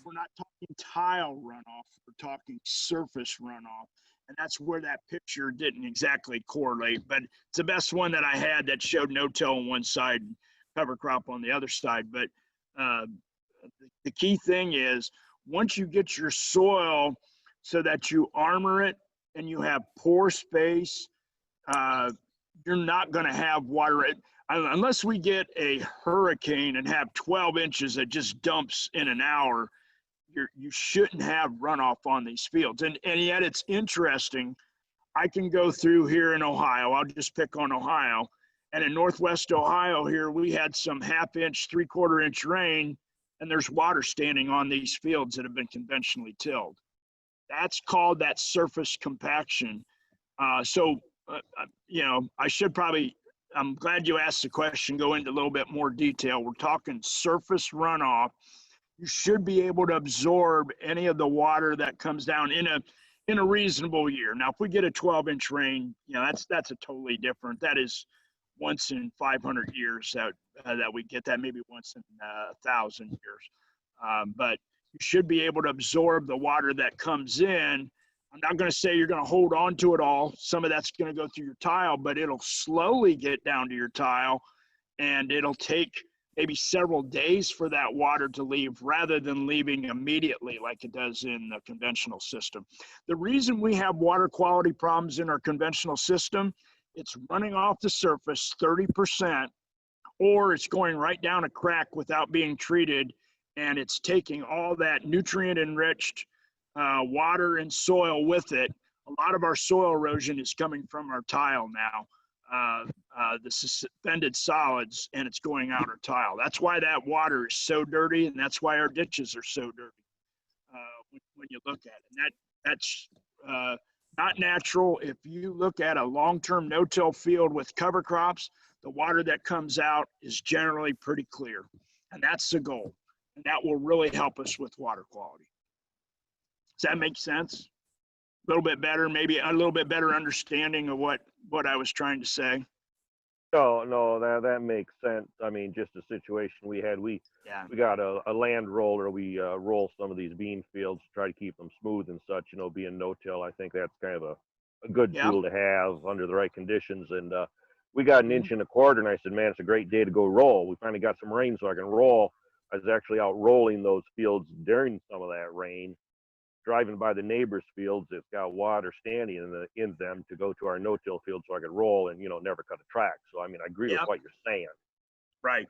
Speaker 4: We're not talking tile runoff, we're talking surface runoff. And that's where that picture didn't exactly correlate, but it's the best one that I had that showed no-till on one side and cover crop on the other side. But the key thing is, once you get your soil so that you armor it and you have pore space, you're not going to have water unless we get a hurricane and have 12 inches that just dumps in an hour. You shouldn't have runoff on these fields. And yet it's interesting. I can go through here in Ohio. I'll just pick on Ohio. And in Northwest Ohio here, we had some 1/2 inch, 3/4 inch rain, and there's water standing on these fields that have been conventionally tilled. That's called that surface compaction. You know, I should probably, I'm glad you asked the question, go into a little bit more detail. We're talking surface runoff. You should be able to absorb any of the water that comes down in a reasonable year. Now, if we get a 12-inch rain, you know, that's a totally different. That is once in 500 years that we get that, maybe once in 1,000 years. But you should be able to absorb the water that comes in. I'm not going to say you're going to hold on to it all. Some of that's going to go through your tile, but it'll slowly get down to your tile, and it'll take maybe several days for that water to leave rather than leaving immediately like it does in the conventional system. The reason we have water quality problems in our conventional system, it's running off the surface 30%, or it's going right down a crack without being treated, and it's taking all that nutrient-enriched water and soil with it. A lot of our soil erosion is coming from our tile now. The suspended solids, and it's going out our tile. That's why that water is so dirty, and that's why our ditches are so dirty when you look at it. And that's not natural. If you look at a long-term no-till field with cover crops, the water that comes out is generally pretty clear, and that's the goal. And that will really help us with water quality. Does that make sense? A little bit better, maybe a little bit better understanding of what I was trying to say.
Speaker 5: No, that makes sense. I mean, just the situation we had, we got a land roller. We roll some of these bean fields to try to keep them smooth and such. You know, being no-till, I think that's kind of a good tool to have under the right conditions. And we got 1.25 inches, and I said, man, it's a great day to go roll. We finally got some rain, so I can roll. I was actually out rolling those fields during some of that rain, driving by the neighbors' fields that's got water standing in them to go to our no-till field so I could roll and, you know, never cut a track. So, I mean, I agree with what you're saying.
Speaker 4: Right.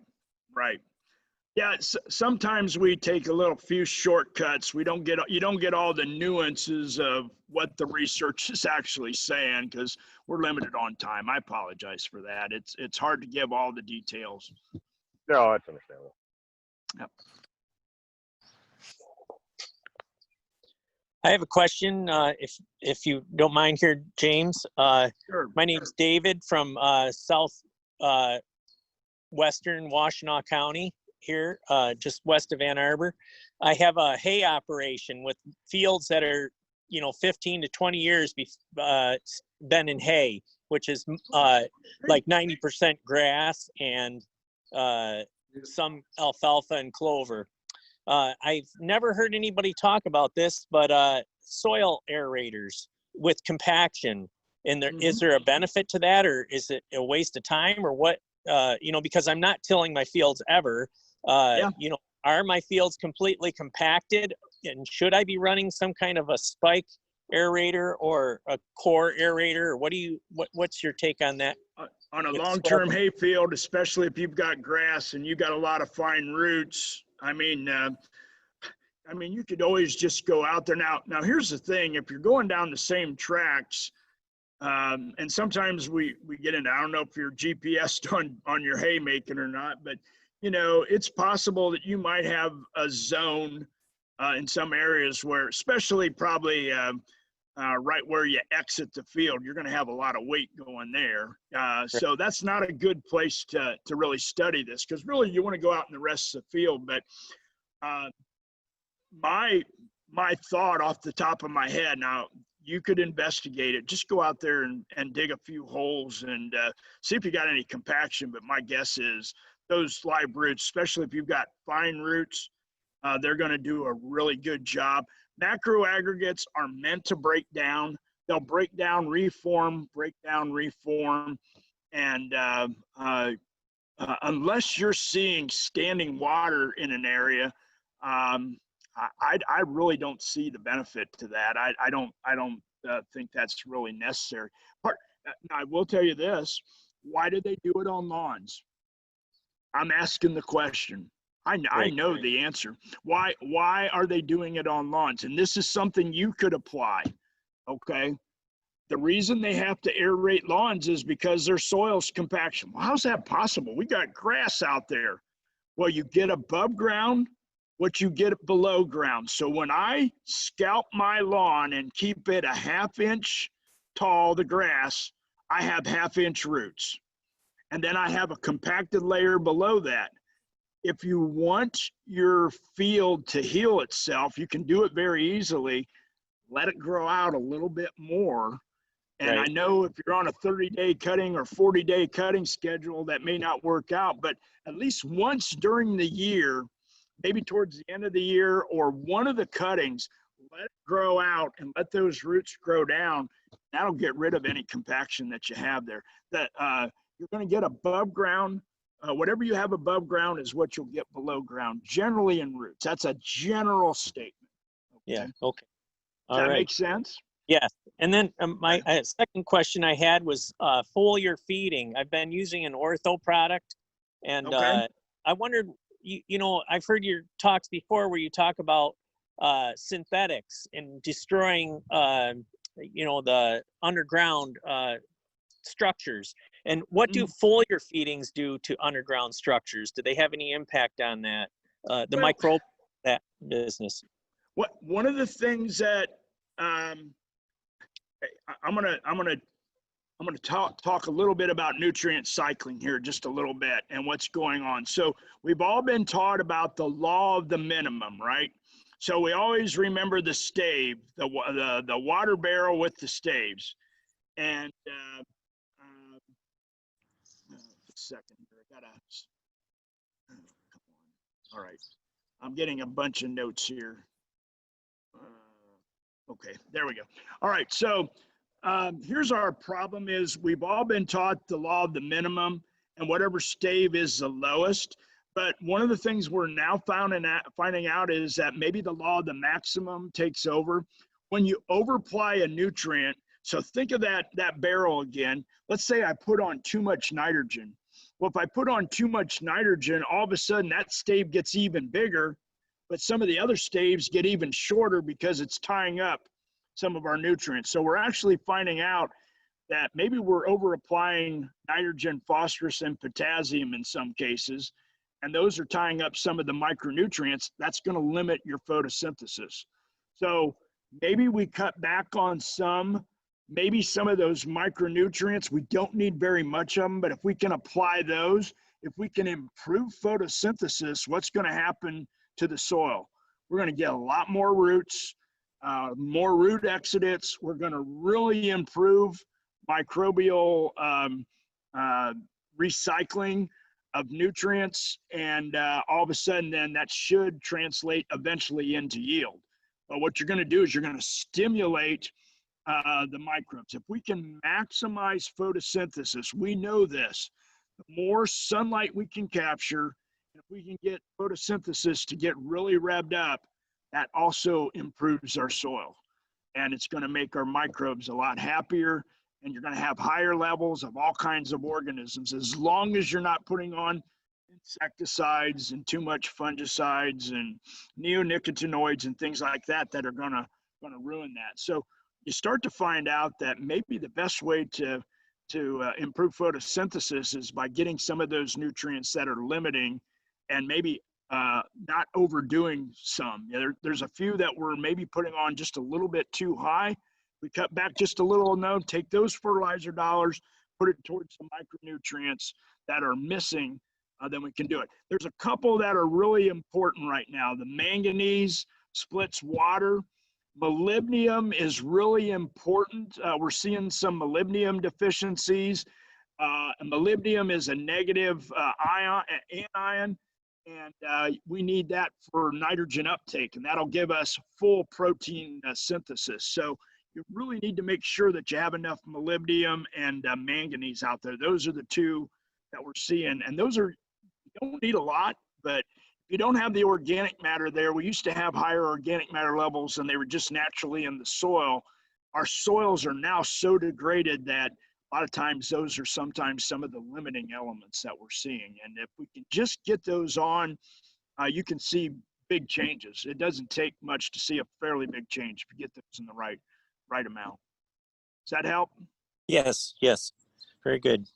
Speaker 4: Yeah, sometimes we take a little few shortcuts. You don't get all the nuances of what the research is actually saying because we're limited on time. I apologize for that. It's hard to give all the details.
Speaker 5: No, that's understandable.
Speaker 4: Yep.
Speaker 9: I have a question, if you don't mind here, James.
Speaker 4: Sure.
Speaker 9: My name's David from western Washtenaw County here, just west of Ann Arbor. I have a hay operation with fields that are, 15 to 20 years been in hay, which is like 90% grass and some alfalfa and clover. I've never heard anybody talk about this, but soil aerators with compaction. And is there a benefit to that, or is it a waste of time, or what? Because I'm not tilling my fields ever. Are my fields completely compacted, and should I be running some kind of a spike aerator or a core aerator, or what's your take on that?
Speaker 4: On a long-term hay field, especially if you've got grass and you've got a lot of fine roots, I mean, you could always just go out there. Now here's the thing: if you're going down the same tracks, and sometimes we get into, I don't know if you're GPSed on your haymaking or not, but it's possible that you might have a zone in some areas where, especially probably right where you exit the field, you're going to have a lot of weight going there. So that's not a good place to really study this, because really you want to go out in the rest of the field. But my thought off the top of my head, now you could investigate it, just go out there and dig a few holes and see if you got any compaction. But my guess is those live roots, especially if you've got fine roots, they're going to do a really good job. Macro aggregates are meant to break down. They'll break down, reform, and unless you're seeing standing water in an area, I really don't see the benefit to that. I don't think that's really necessary. But I will tell you this: why do they do it on lawns? I'm asking the question. I know the answer. Why are they doing it on lawns? And this is something you could apply. Okay. The reason they have to aerate lawns is because their soil's compaction. Well, how's that possible? We got grass out there. Well, you get above ground what you get below ground. So when I scalp my lawn and keep it a ½ inch tall, the grass, I have ½ inch roots. And then I have a compacted layer below that. If you want your field to heal itself, you can do it very easily. Let it grow out a little bit more. And I know if you're on a 30-day cutting or 40-day cutting schedule, that may not work out, but at least once during the year, maybe towards the end of the year or one of the cuttings, let it grow out and let those roots grow down. That'll get rid of any compaction that you have there. That you're going to get above ground. Whatever you have above ground is what you'll get below ground, generally in roots. That's a general statement. Okay?
Speaker 9: Yeah. Okay.
Speaker 4: Does that make sense?
Speaker 9: Yes. And then my second question I had was foliar feeding. I've been using an ortho product, and I wondered, I've heard your talks before where you talk about synthetics and destroying, the underground structures. And what do foliar feedings do to underground structures? Do they have any impact on that, the microbe, that business?
Speaker 4: One of the things that I'm gonna talk a little bit about nutrient cycling here, just a little bit, and what's going on. So we've all been taught about the law of the minimum, right? So we always remember the stave, the water barrel with the staves, and second here, I gotta. Oh, come on. All right, I'm getting a bunch of notes here. Okay, there we go. All right, so here's our problem: is we've all been taught the law of the minimum, and whatever stave is the lowest. But one of the things we're now finding out is that maybe the law of the maximum takes over. When you overapply a nutrient, so think of that barrel again. Let's say I put on too much nitrogen. Well, if I put on too much nitrogen, all of a sudden that stave gets even bigger, but some of the other staves get even shorter because it's tying up some of our nutrients. So we're actually finding out that maybe we're over applying nitrogen, phosphorus, and potassium in some cases, and those are tying up some of the micronutrients. That's going to limit your photosynthesis. So maybe we cut back on maybe some of those micronutrients. We don't need very much of them, but if we can apply those, if we can improve photosynthesis, what's going to happen to the soil? We're going to get a lot more roots, more root exudates. We're going to really improve microbial recycling of nutrients, and all of a sudden then that should translate eventually into yield. But what you're going to do is you're going to stimulate the microbes. If we can maximize photosynthesis, we know this, the more sunlight we can capture, if we can get photosynthesis to get really revved up, that also improves our soil. And it's going to make our microbes a lot happier, and you're going to have higher levels of all kinds of organisms, as long as you're not putting on insecticides and too much fungicides and neonicotinoids and things like that that are going to ruin that. So you start to find out that maybe the best way to improve photosynthesis is by getting some of those nutrients that are limiting, and maybe not overdoing some. There's a few that we're maybe putting on just a little bit too high. We cut back just a little, take those fertilizer dollars, put it towards the micronutrients that are missing, then we can do it. There's a couple that are really important right now. The manganese splits water. Molybdenum is really important. We're seeing some molybdenum deficiencies. And molybdenum is a negative anion, and we need that for nitrogen uptake, and that'll give us full protein synthesis. So you really need to make sure that you have enough molybdenum and manganese out there. Those are the two that we're seeing, and those are, you don't need a lot, but if you don't have the organic matter there, we used to have higher organic matter levels and they were just naturally in the soil. Our soils are now so degraded that a lot of times those are sometimes some of the limiting elements that we're seeing. And if we can just get those on, you can see big changes. It doesn't take much to see a fairly big change if you get those in the right amount. Does that help?
Speaker 9: Yes, yes. Very good.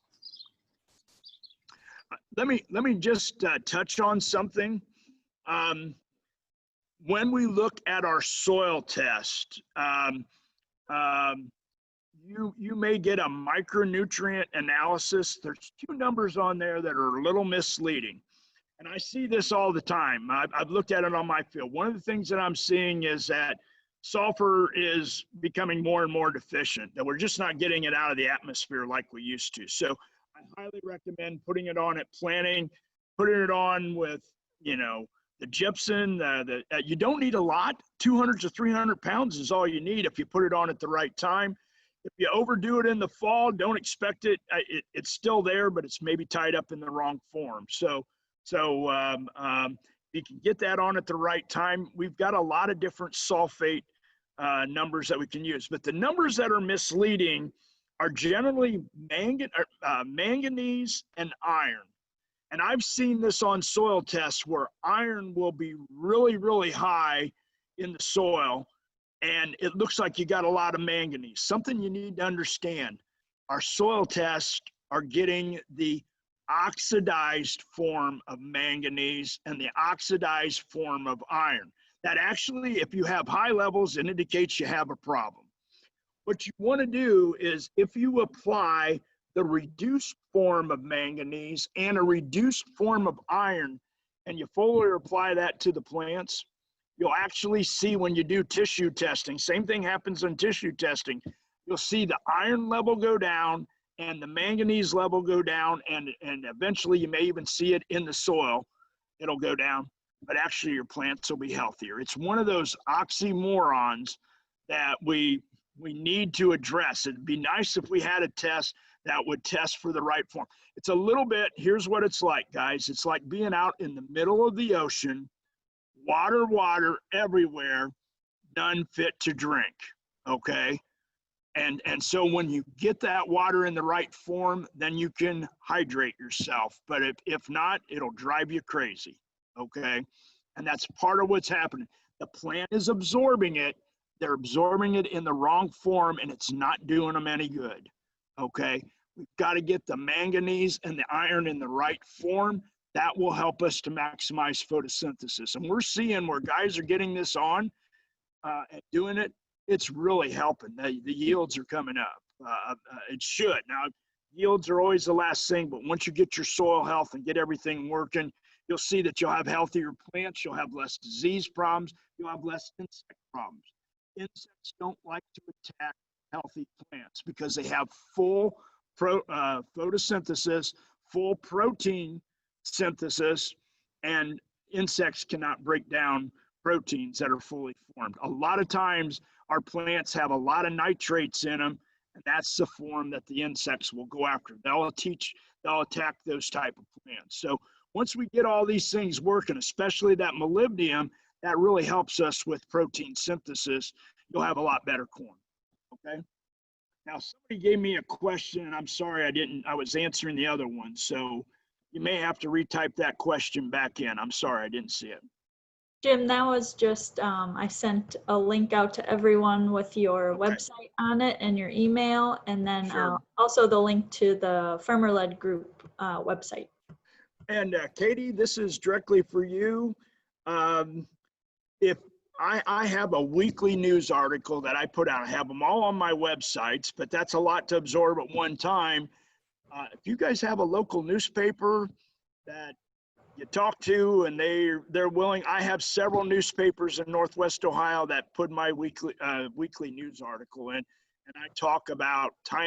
Speaker 4: Let me just touch on something. When we look at our soil test, you may get a micronutrient analysis. There's two numbers on there that are a little misleading. And I see this all the time. I've looked at it on my field. One of the things that I'm seeing is that sulfur is becoming more and more deficient, that we're just not getting it out of the atmosphere like we used to. So I highly recommend putting it on at planting, putting it on with, the gypsum. You don't need a lot. 200 to 300 pounds is all you need if you put it on at the right time. If you overdo it in the fall, don't expect it. It's still there, but it's maybe tied up in the wrong form. So you can get that on at the right time. We've got a lot of different sulfate numbers that we can use, but the numbers that are misleading are generally manganese and iron. And I've seen this on soil tests where iron will be really, really high in the soil, and it looks like you got a lot of manganese. Something you need to understand, our soil tests are getting the oxidized form of manganese and the oxidized form of iron. That actually, if you have high levels, it indicates you have a problem. What you want to do is, if you apply the reduced form of manganese and a reduced form of iron, and you foliar apply that to the plants, you'll actually see when you do tissue testing, same thing happens in tissue testing, you'll see the iron level go down and the manganese level go down, and eventually you may even see it in the soil. It'll go down, but actually your plants will be healthier. It's one of those oxymorons that we need to address. It'd be nice if we had a test that would test for the right form. It's a little bit, here's what it's like, guys. It's like being out in the middle of the ocean, water everywhere, none fit to drink, okay? And so when you get that water in the right form, then you can hydrate yourself. But if not, it'll drive you crazy, okay? And that's part of what's happening. The plant is absorbing it. They're absorbing it in the wrong form, and it's not doing them any good, okay? We've got to get the manganese and the iron in the right form. That will help us to maximize photosynthesis. And we're seeing where guys are getting this on and doing it, it's really helping. The yields are coming up. It should. Now, yields are always the last thing, but once you get your soil health and get everything working, you'll see that you'll have healthier plants, you'll have less disease problems, you'll have less insect problems. Insects don't like to attack healthy plants because they have full photosynthesis, full protein synthesis, and insects cannot break down proteins that are fully formed. A lot of times our plants have a lot of nitrates in them, and that's the form that the insects will go after. They'll attack those type of plants. So once we get all these things working, especially that molybdenum, that really helps us with protein synthesis. You'll have a lot better corn, okay? Now, somebody gave me a question, and I'm sorry I was answering the other one, so you may have to retype that question back in. I'm sorry, I didn't see it.
Speaker 7: Jim, that was just, I sent a link out to everyone with your website on it and your email, and then also the link to the Farmer-Led Group website.
Speaker 4: And Katie, this is directly for you. If I have a weekly news article that I put out, I have them all on my websites, but that's a lot to absorb at one time. If you guys have a local newspaper that you talk to and they're willing, I have several newspapers in Northwest Ohio that put my weekly news article in, and I talk about try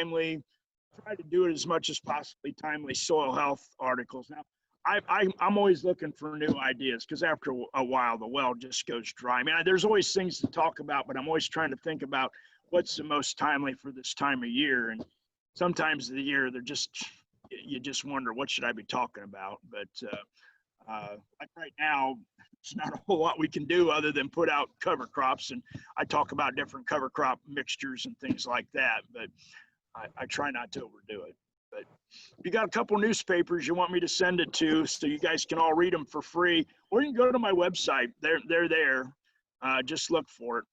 Speaker 4: to do it as much as possibly timely soil health articles. Now, I'm always looking for new ideas because after a while the well just goes dry. I mean, there's always things to talk about, but I'm always trying to think about what's the most timely for this time of year. And sometimes of the year you just wonder, what should I be talking about? But like right now, there's not a whole lot we can do other than put out cover crops, and I talk about different cover crop mixtures and things like that, but I try not to overdo it. But if you got a couple newspapers you want me to send it to so you guys can all read them for free, or you can go to my website. They're there. Just look for it.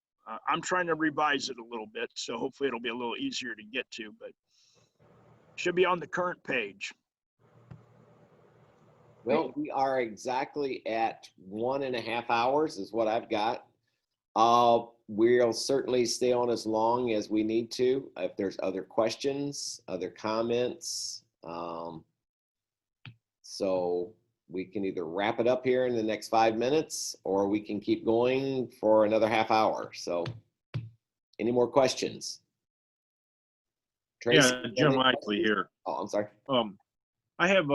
Speaker 4: I'm trying to revise it a little bit, so hopefully it'll be a little easier to get to, but should be on the current page.
Speaker 1: Well, we are exactly at 1.5 hours is what I've got. We'll certainly stay on as long as we need to. If there's other questions, other comments. So we can either wrap it up here in the next 5 minutes, or we can keep going for another half hour. So any more questions? Tracy,
Speaker 2: Yeah, Jim Icely here.
Speaker 1: Oh, I'm sorry.
Speaker 2: I have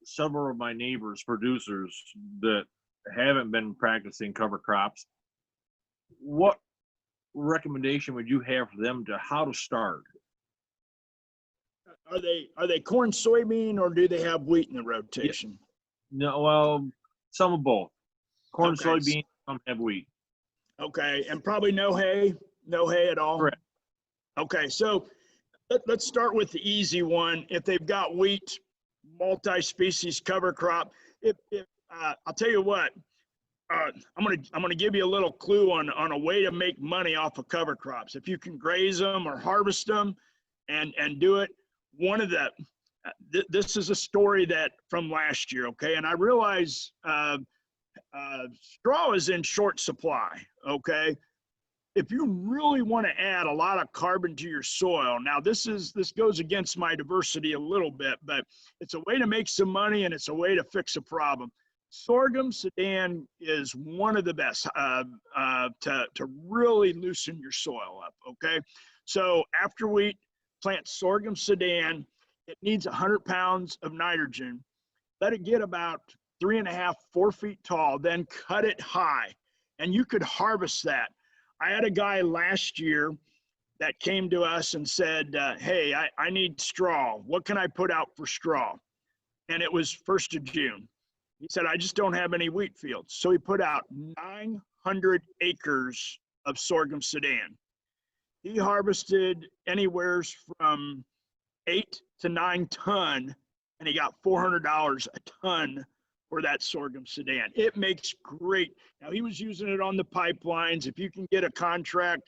Speaker 2: several of my neighbors, producers, that haven't been practicing cover crops. What recommendation would you have for them to how to start?
Speaker 4: Are they corn, soybean, or do they have wheat in the rotation?
Speaker 2: No, well, some of both. Corn,
Speaker 4: Okay.
Speaker 2: soybean, some have wheat.
Speaker 4: Okay, and probably no hay at all?
Speaker 2: Correct.
Speaker 4: Okay, so let's start with the easy one. If they've got wheat, multi-species cover crop, I'll tell you what, I'm gonna give you a little clue on a way to make money off of cover crops. If you can graze them or harvest them and do it, one of the this is a story that from last year, okay? And I realize straw is in short supply, okay? If you really want to add a lot of carbon to your soil, now this goes against my diversity a little bit, but it's a way to make some money and it's a way to fix a problem. Sorghum Sudan is one of the best to really loosen your soil up, okay? So after wheat, plant sorghum Sudan. It needs 100 pounds of nitrogen. Let it get about 3.5, 4 feet tall, then cut it high. And you could harvest that. I had a guy last year that came to us and said, hey, I need straw. What can I put out for straw? And it was 1st of June. He said, I just don't have any wheat fields. So he put out 900 acres of sorghum Sudan. He harvested anywhere from 8 to 9 ton, and he got $400 a ton for that sorghum Sudan. It makes great. Now he was using it on the pipelines. If you can get a contract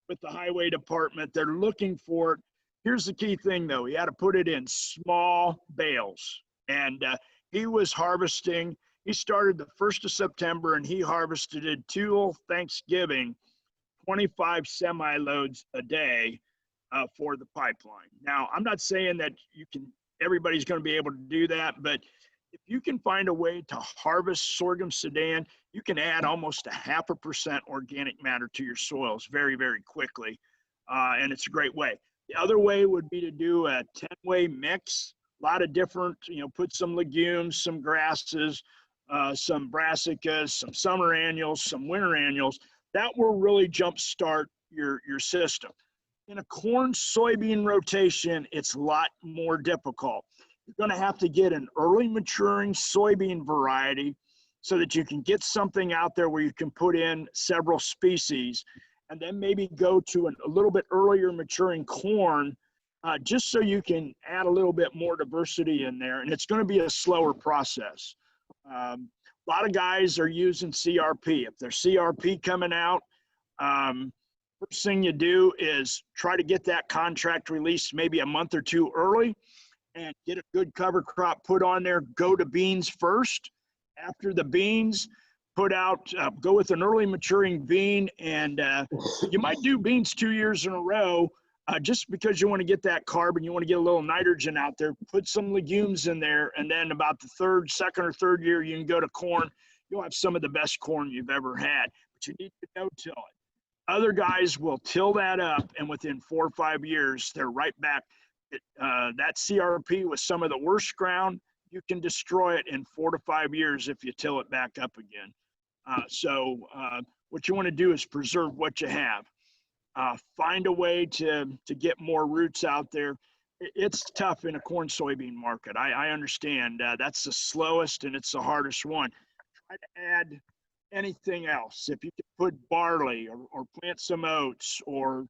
Speaker 4: with the highway department, they're looking for it. Here's the key thing though, he had to put it in small bales. And he was harvesting, he started the 1st of September and he harvested it till Thanksgiving, 25 semi-loads a day for the pipeline. Now, I'm not saying that everybody's going to be able to do that, but if you can find a way to harvest sorghum sudan, you can add almost 0.5% organic matter to your soils very, very quickly. And it's a great way. The other way would be to do a 10-way mix, a lot of different, put some legumes, some grasses, some brassicas, some summer annuals, some winter annuals. That will really jumpstart your system. In a corn soybean rotation, it's a lot more difficult. You're going to have to get an early maturing soybean variety so that you can get something out there where you can put in several species, and then maybe go to a little bit earlier maturing corn, just so you can add a little bit more diversity in there. And it's going to be a slower process. A lot of guys are using CRP. If there's CRP coming out, first thing you do is try to get that contract released maybe a month or two early and get a good cover crop put on there. Go to beans first. After the beans, go with an early maturing bean, and you might do beans 2 years in a row just because you want to get that carbon, you want to get a little nitrogen out there. Put some legumes in there, and then about the second or third year, you can go to corn. You'll have some of the best corn you've ever had, but you need to no-till it. Other guys will till that up, and within 4 or 5 years, they're right back. That CRP with some of the worst ground, you can destroy it in 4 to 5 years if you till it back up again. So what you want to do is preserve what you have. Find a way to get more roots out there. It's tough in a corn soybean market. I understand. That's the slowest and it's the hardest one. Try to add anything else. If you can put barley or plant some oats or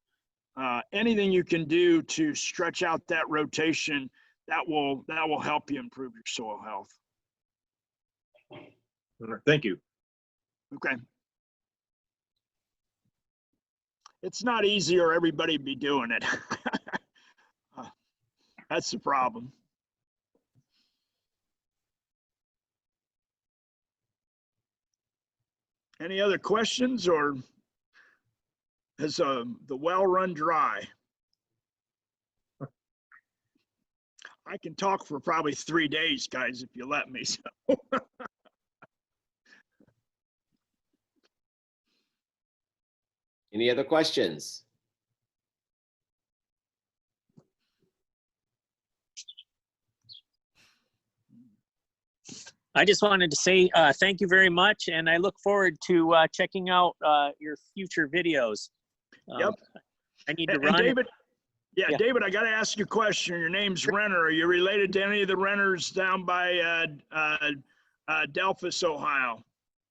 Speaker 4: anything you can do to stretch out that rotation, that will help you improve your soil health.
Speaker 2: Thank you.
Speaker 4: Okay. It's not easy or everybody'd be doing it. That's the problem. Any other questions, or has the well run dry? I can talk for probably 3 days, guys, if you let me. So.
Speaker 1: Any other questions?
Speaker 9: I just wanted to say thank you very much, and I look forward to checking out your future videos.
Speaker 4: Yep.
Speaker 9: I need to
Speaker 4: And
Speaker 9: run.
Speaker 4: David,
Speaker 9: Yeah.
Speaker 4: David, I got to ask you a question. Your name's Renner. Are you related to any of the Renners down by Delphus, Ohio?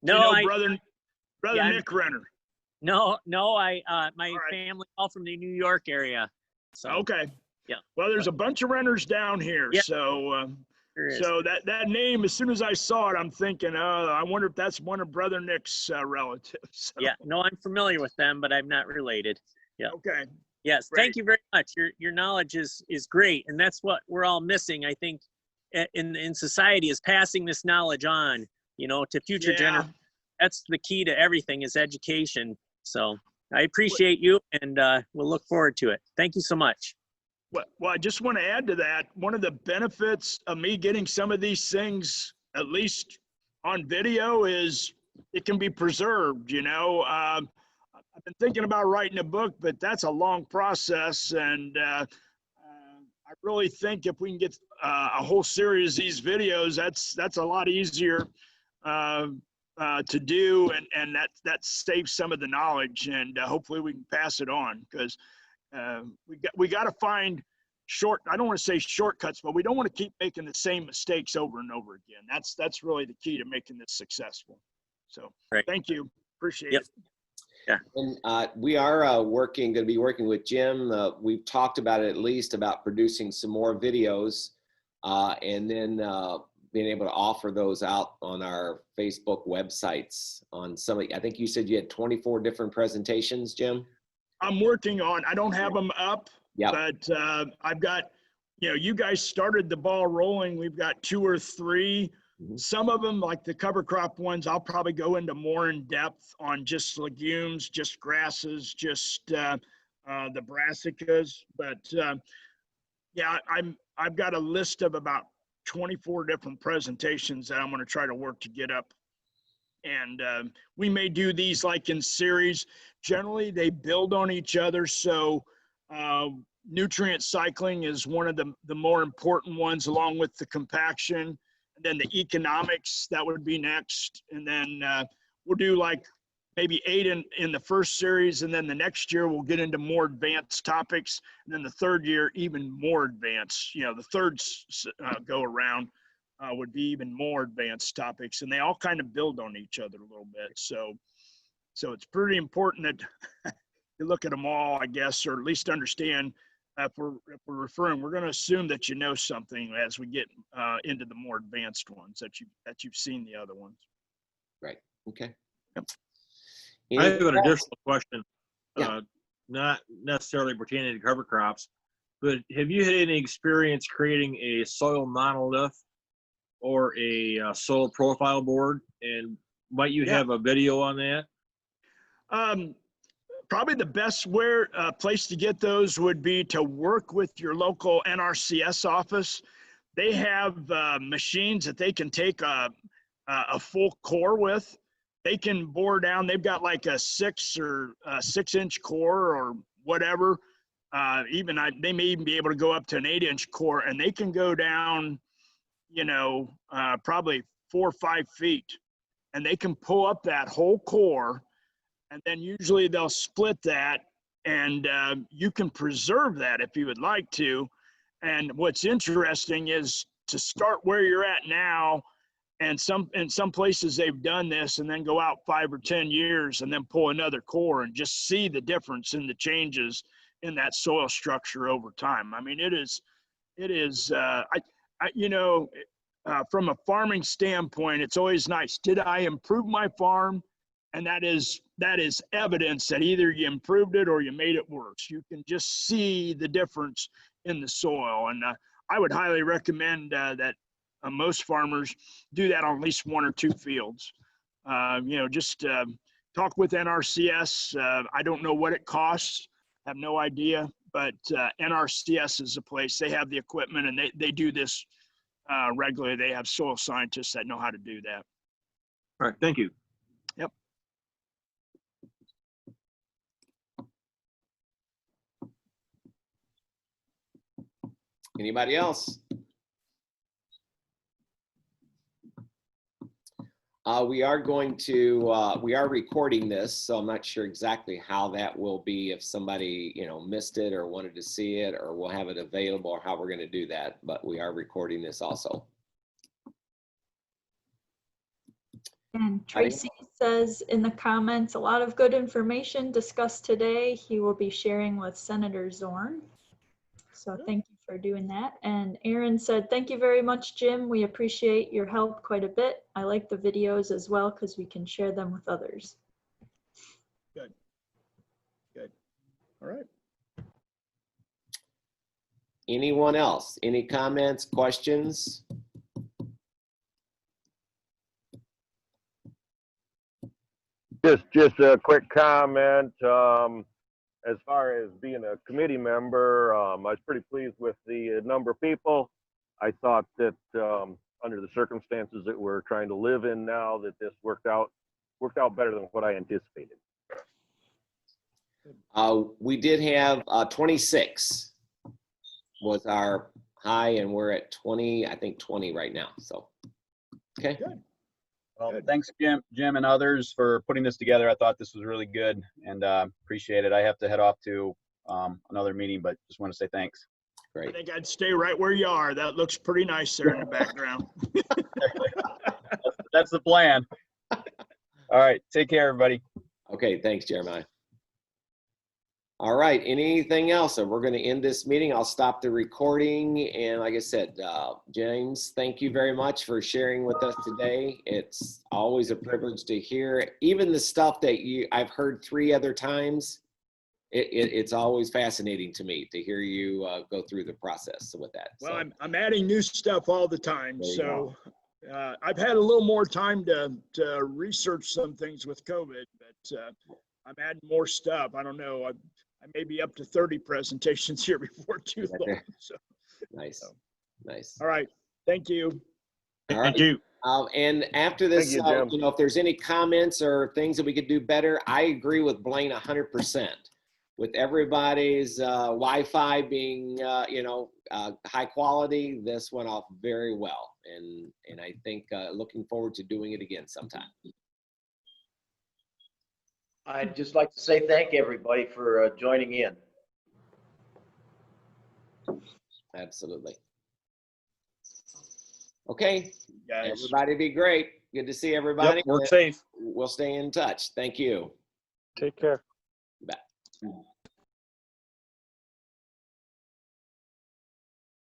Speaker 9: No,
Speaker 4: you know,
Speaker 9: I,
Speaker 4: brother
Speaker 9: yeah,
Speaker 4: Nick Renner.
Speaker 9: No, my
Speaker 4: right.
Speaker 9: family all from the New York area. So
Speaker 4: Okay.
Speaker 9: yeah.
Speaker 4: Well, there's a bunch of Renners down here,
Speaker 9: Yeah.
Speaker 4: so
Speaker 9: there is.
Speaker 4: so that name, as soon as I saw it, I'm thinking, I wonder if that's one of brother Nick's relatives. So,
Speaker 9: Yeah, no, I'm familiar with them, but I'm not related. Yeah.
Speaker 4: Okay.
Speaker 9: Yes,
Speaker 4: Great.
Speaker 9: thank you very much. Your knowledge is great, and that's what we're all missing, I think, in society, is passing this knowledge on, to future generations. That's the key to everything, is education. So I appreciate you, and we'll look forward to it. Thank you so much.
Speaker 4: Well, I just want to add to that. One of the benefits of me getting some of these things, at least on video, is it can be preserved. I've been thinking about writing a book, but that's a long process. And I really think if we can get a whole series of these videos, that's a lot easier to do. And that saves some of the knowledge. And hopefully we can pass it on, because we got to find I don't want to say shortcuts, but we don't want to keep making the same mistakes over and over again. That's really the key to making this successful. So
Speaker 9: Right.
Speaker 4: Thank you. Appreciate
Speaker 9: Yep.
Speaker 4: it.
Speaker 9: Yeah.
Speaker 1: And we are going to be working with Jim. We've talked about it, at least about producing some more videos and then being able to offer those out on our Facebook websites on I think you said you had 24 different presentations, Jim?
Speaker 4: I'm working on, I don't have them up, but I've got, you guys started the ball rolling. We've got 2 or 3 Some of them, like the cover crop ones, I'll probably go into more in depth on just legumes, just grasses, just the brassicas. But yeah, I've got a list of about 24 different presentations that I'm going to try to work to get up. And we may do these like in series. Generally, they build on each other. So nutrient cycling is one of the more important ones, along with the compaction. And then the economics, that would be next. And then we'll do like maybe 8 in the first series. And then the next year, we'll get into more advanced topics. And then the third year, even more advanced. You know, the third go around would be even more advanced topics. And they all kind of build on each other a little bit. So it's pretty important that you look at them all, I guess, or at least understand. If we're referring, we're going to assume that you know something as we get into the more advanced ones that you've seen the other ones.
Speaker 1: Right. Okay.
Speaker 4: Yep.
Speaker 2: I have an additional question,
Speaker 1: Yeah.
Speaker 2: not necessarily pertaining to cover crops, but have you had any experience creating a soil monolith or a soil profile board? And might you have a video on that?
Speaker 4: Probably the best place to get those would be to work with your local NRCS office. They have machines that they can take a full core with. They can bore down. They've got like a 6-inch core or whatever. They may even be able to go up to an 8-inch core, and they can go down, probably 4 or 5 feet, and they can pull up that whole core. And then usually they'll split that, and you can preserve that if you would like to. And what's interesting is to start where you're at now, and in some places they've done this, and then go out 5 or 10 years and then pull another core and just see the difference in the changes in that soil structure over time. I mean, it is from a farming standpoint, it's always nice. Did I improve my farm? And that is evidence that either you improved it or you made it worse. You can just see the difference in the soil. And I would highly recommend that most farmers do that on at least 1 or 2 fields. Just talk with NRCS. I don't know what it costs. Have no idea. But NRCS is a place. They have the equipment, and they do this regularly. They have soil scientists that know how to do that.
Speaker 2: All right. Thank you.
Speaker 4: Yep.
Speaker 1: Anybody else? We are recording this, so I'm not sure exactly how that will be, if somebody, missed it or wanted to see it, or we'll have it available, or how we're going to do that, but we are recording this also.
Speaker 7: And Tracy says in the comments, a lot of good information discussed today. He will be sharing with Senator Zorn. So thank you for doing that. And Aaron said, thank you very much, Jim. We appreciate your help quite a bit. I like the videos as well because we can share them with others.
Speaker 4: Good. All right.
Speaker 1: Anyone else? Any comments, questions?
Speaker 5: Just a quick comment. As far as being a committee member, I was pretty pleased with the number of people. I thought that under the circumstances that we're trying to live in now, that this worked out better than what I anticipated.
Speaker 1: We did have 26 was our high, and we're at 20, I think 20 right now. So, okay.
Speaker 4: Good.
Speaker 10: Well, thanks, Jim and others for putting this together. I thought this was really good, and appreciate it. I have to head off to another meeting, but just want to say thanks.
Speaker 1: Great.
Speaker 4: I think I'd stay right where you are. That looks pretty nice there in the background.
Speaker 10: That's the plan. All right. Take care, everybody.
Speaker 1: Okay. Thanks, Jeremiah. All right. Anything else? So we're going to end this meeting. I'll stop the recording. And like I said, James, thank you very much for sharing with us today. It's always a privilege to hear even the stuff that I've heard 3 other times. It's always fascinating to me to hear you go through the process with that.
Speaker 4: Well,
Speaker 1: so.
Speaker 4: I'm adding new stuff all the time.
Speaker 1: There you
Speaker 4: So I've had a little more time to research some things with COVID, but I'm adding more stuff. I don't know. I may be up to 30 presentations here before too long. So,
Speaker 1: Nice, nice.
Speaker 4: all right. Thank you.
Speaker 1: All right.
Speaker 2: Thank you.
Speaker 1: And after this,
Speaker 5: Thank you, Jim.
Speaker 1: you know, if there's any comments or things that we could do better, I agree with Blaine 100%. With everybody's Wi-Fi being, you know, high quality, this went off very well. And I think looking forward to doing it again sometime.
Speaker 3: I'd just like to say thank everybody for joining in.
Speaker 1: Absolutely. Okay,
Speaker 4: Guys.
Speaker 1: everybody be great. Good to see everybody.
Speaker 2: Yep, work safe.
Speaker 1: We'll stay in touch. Thank you.
Speaker 5: Take care.
Speaker 1: Bye.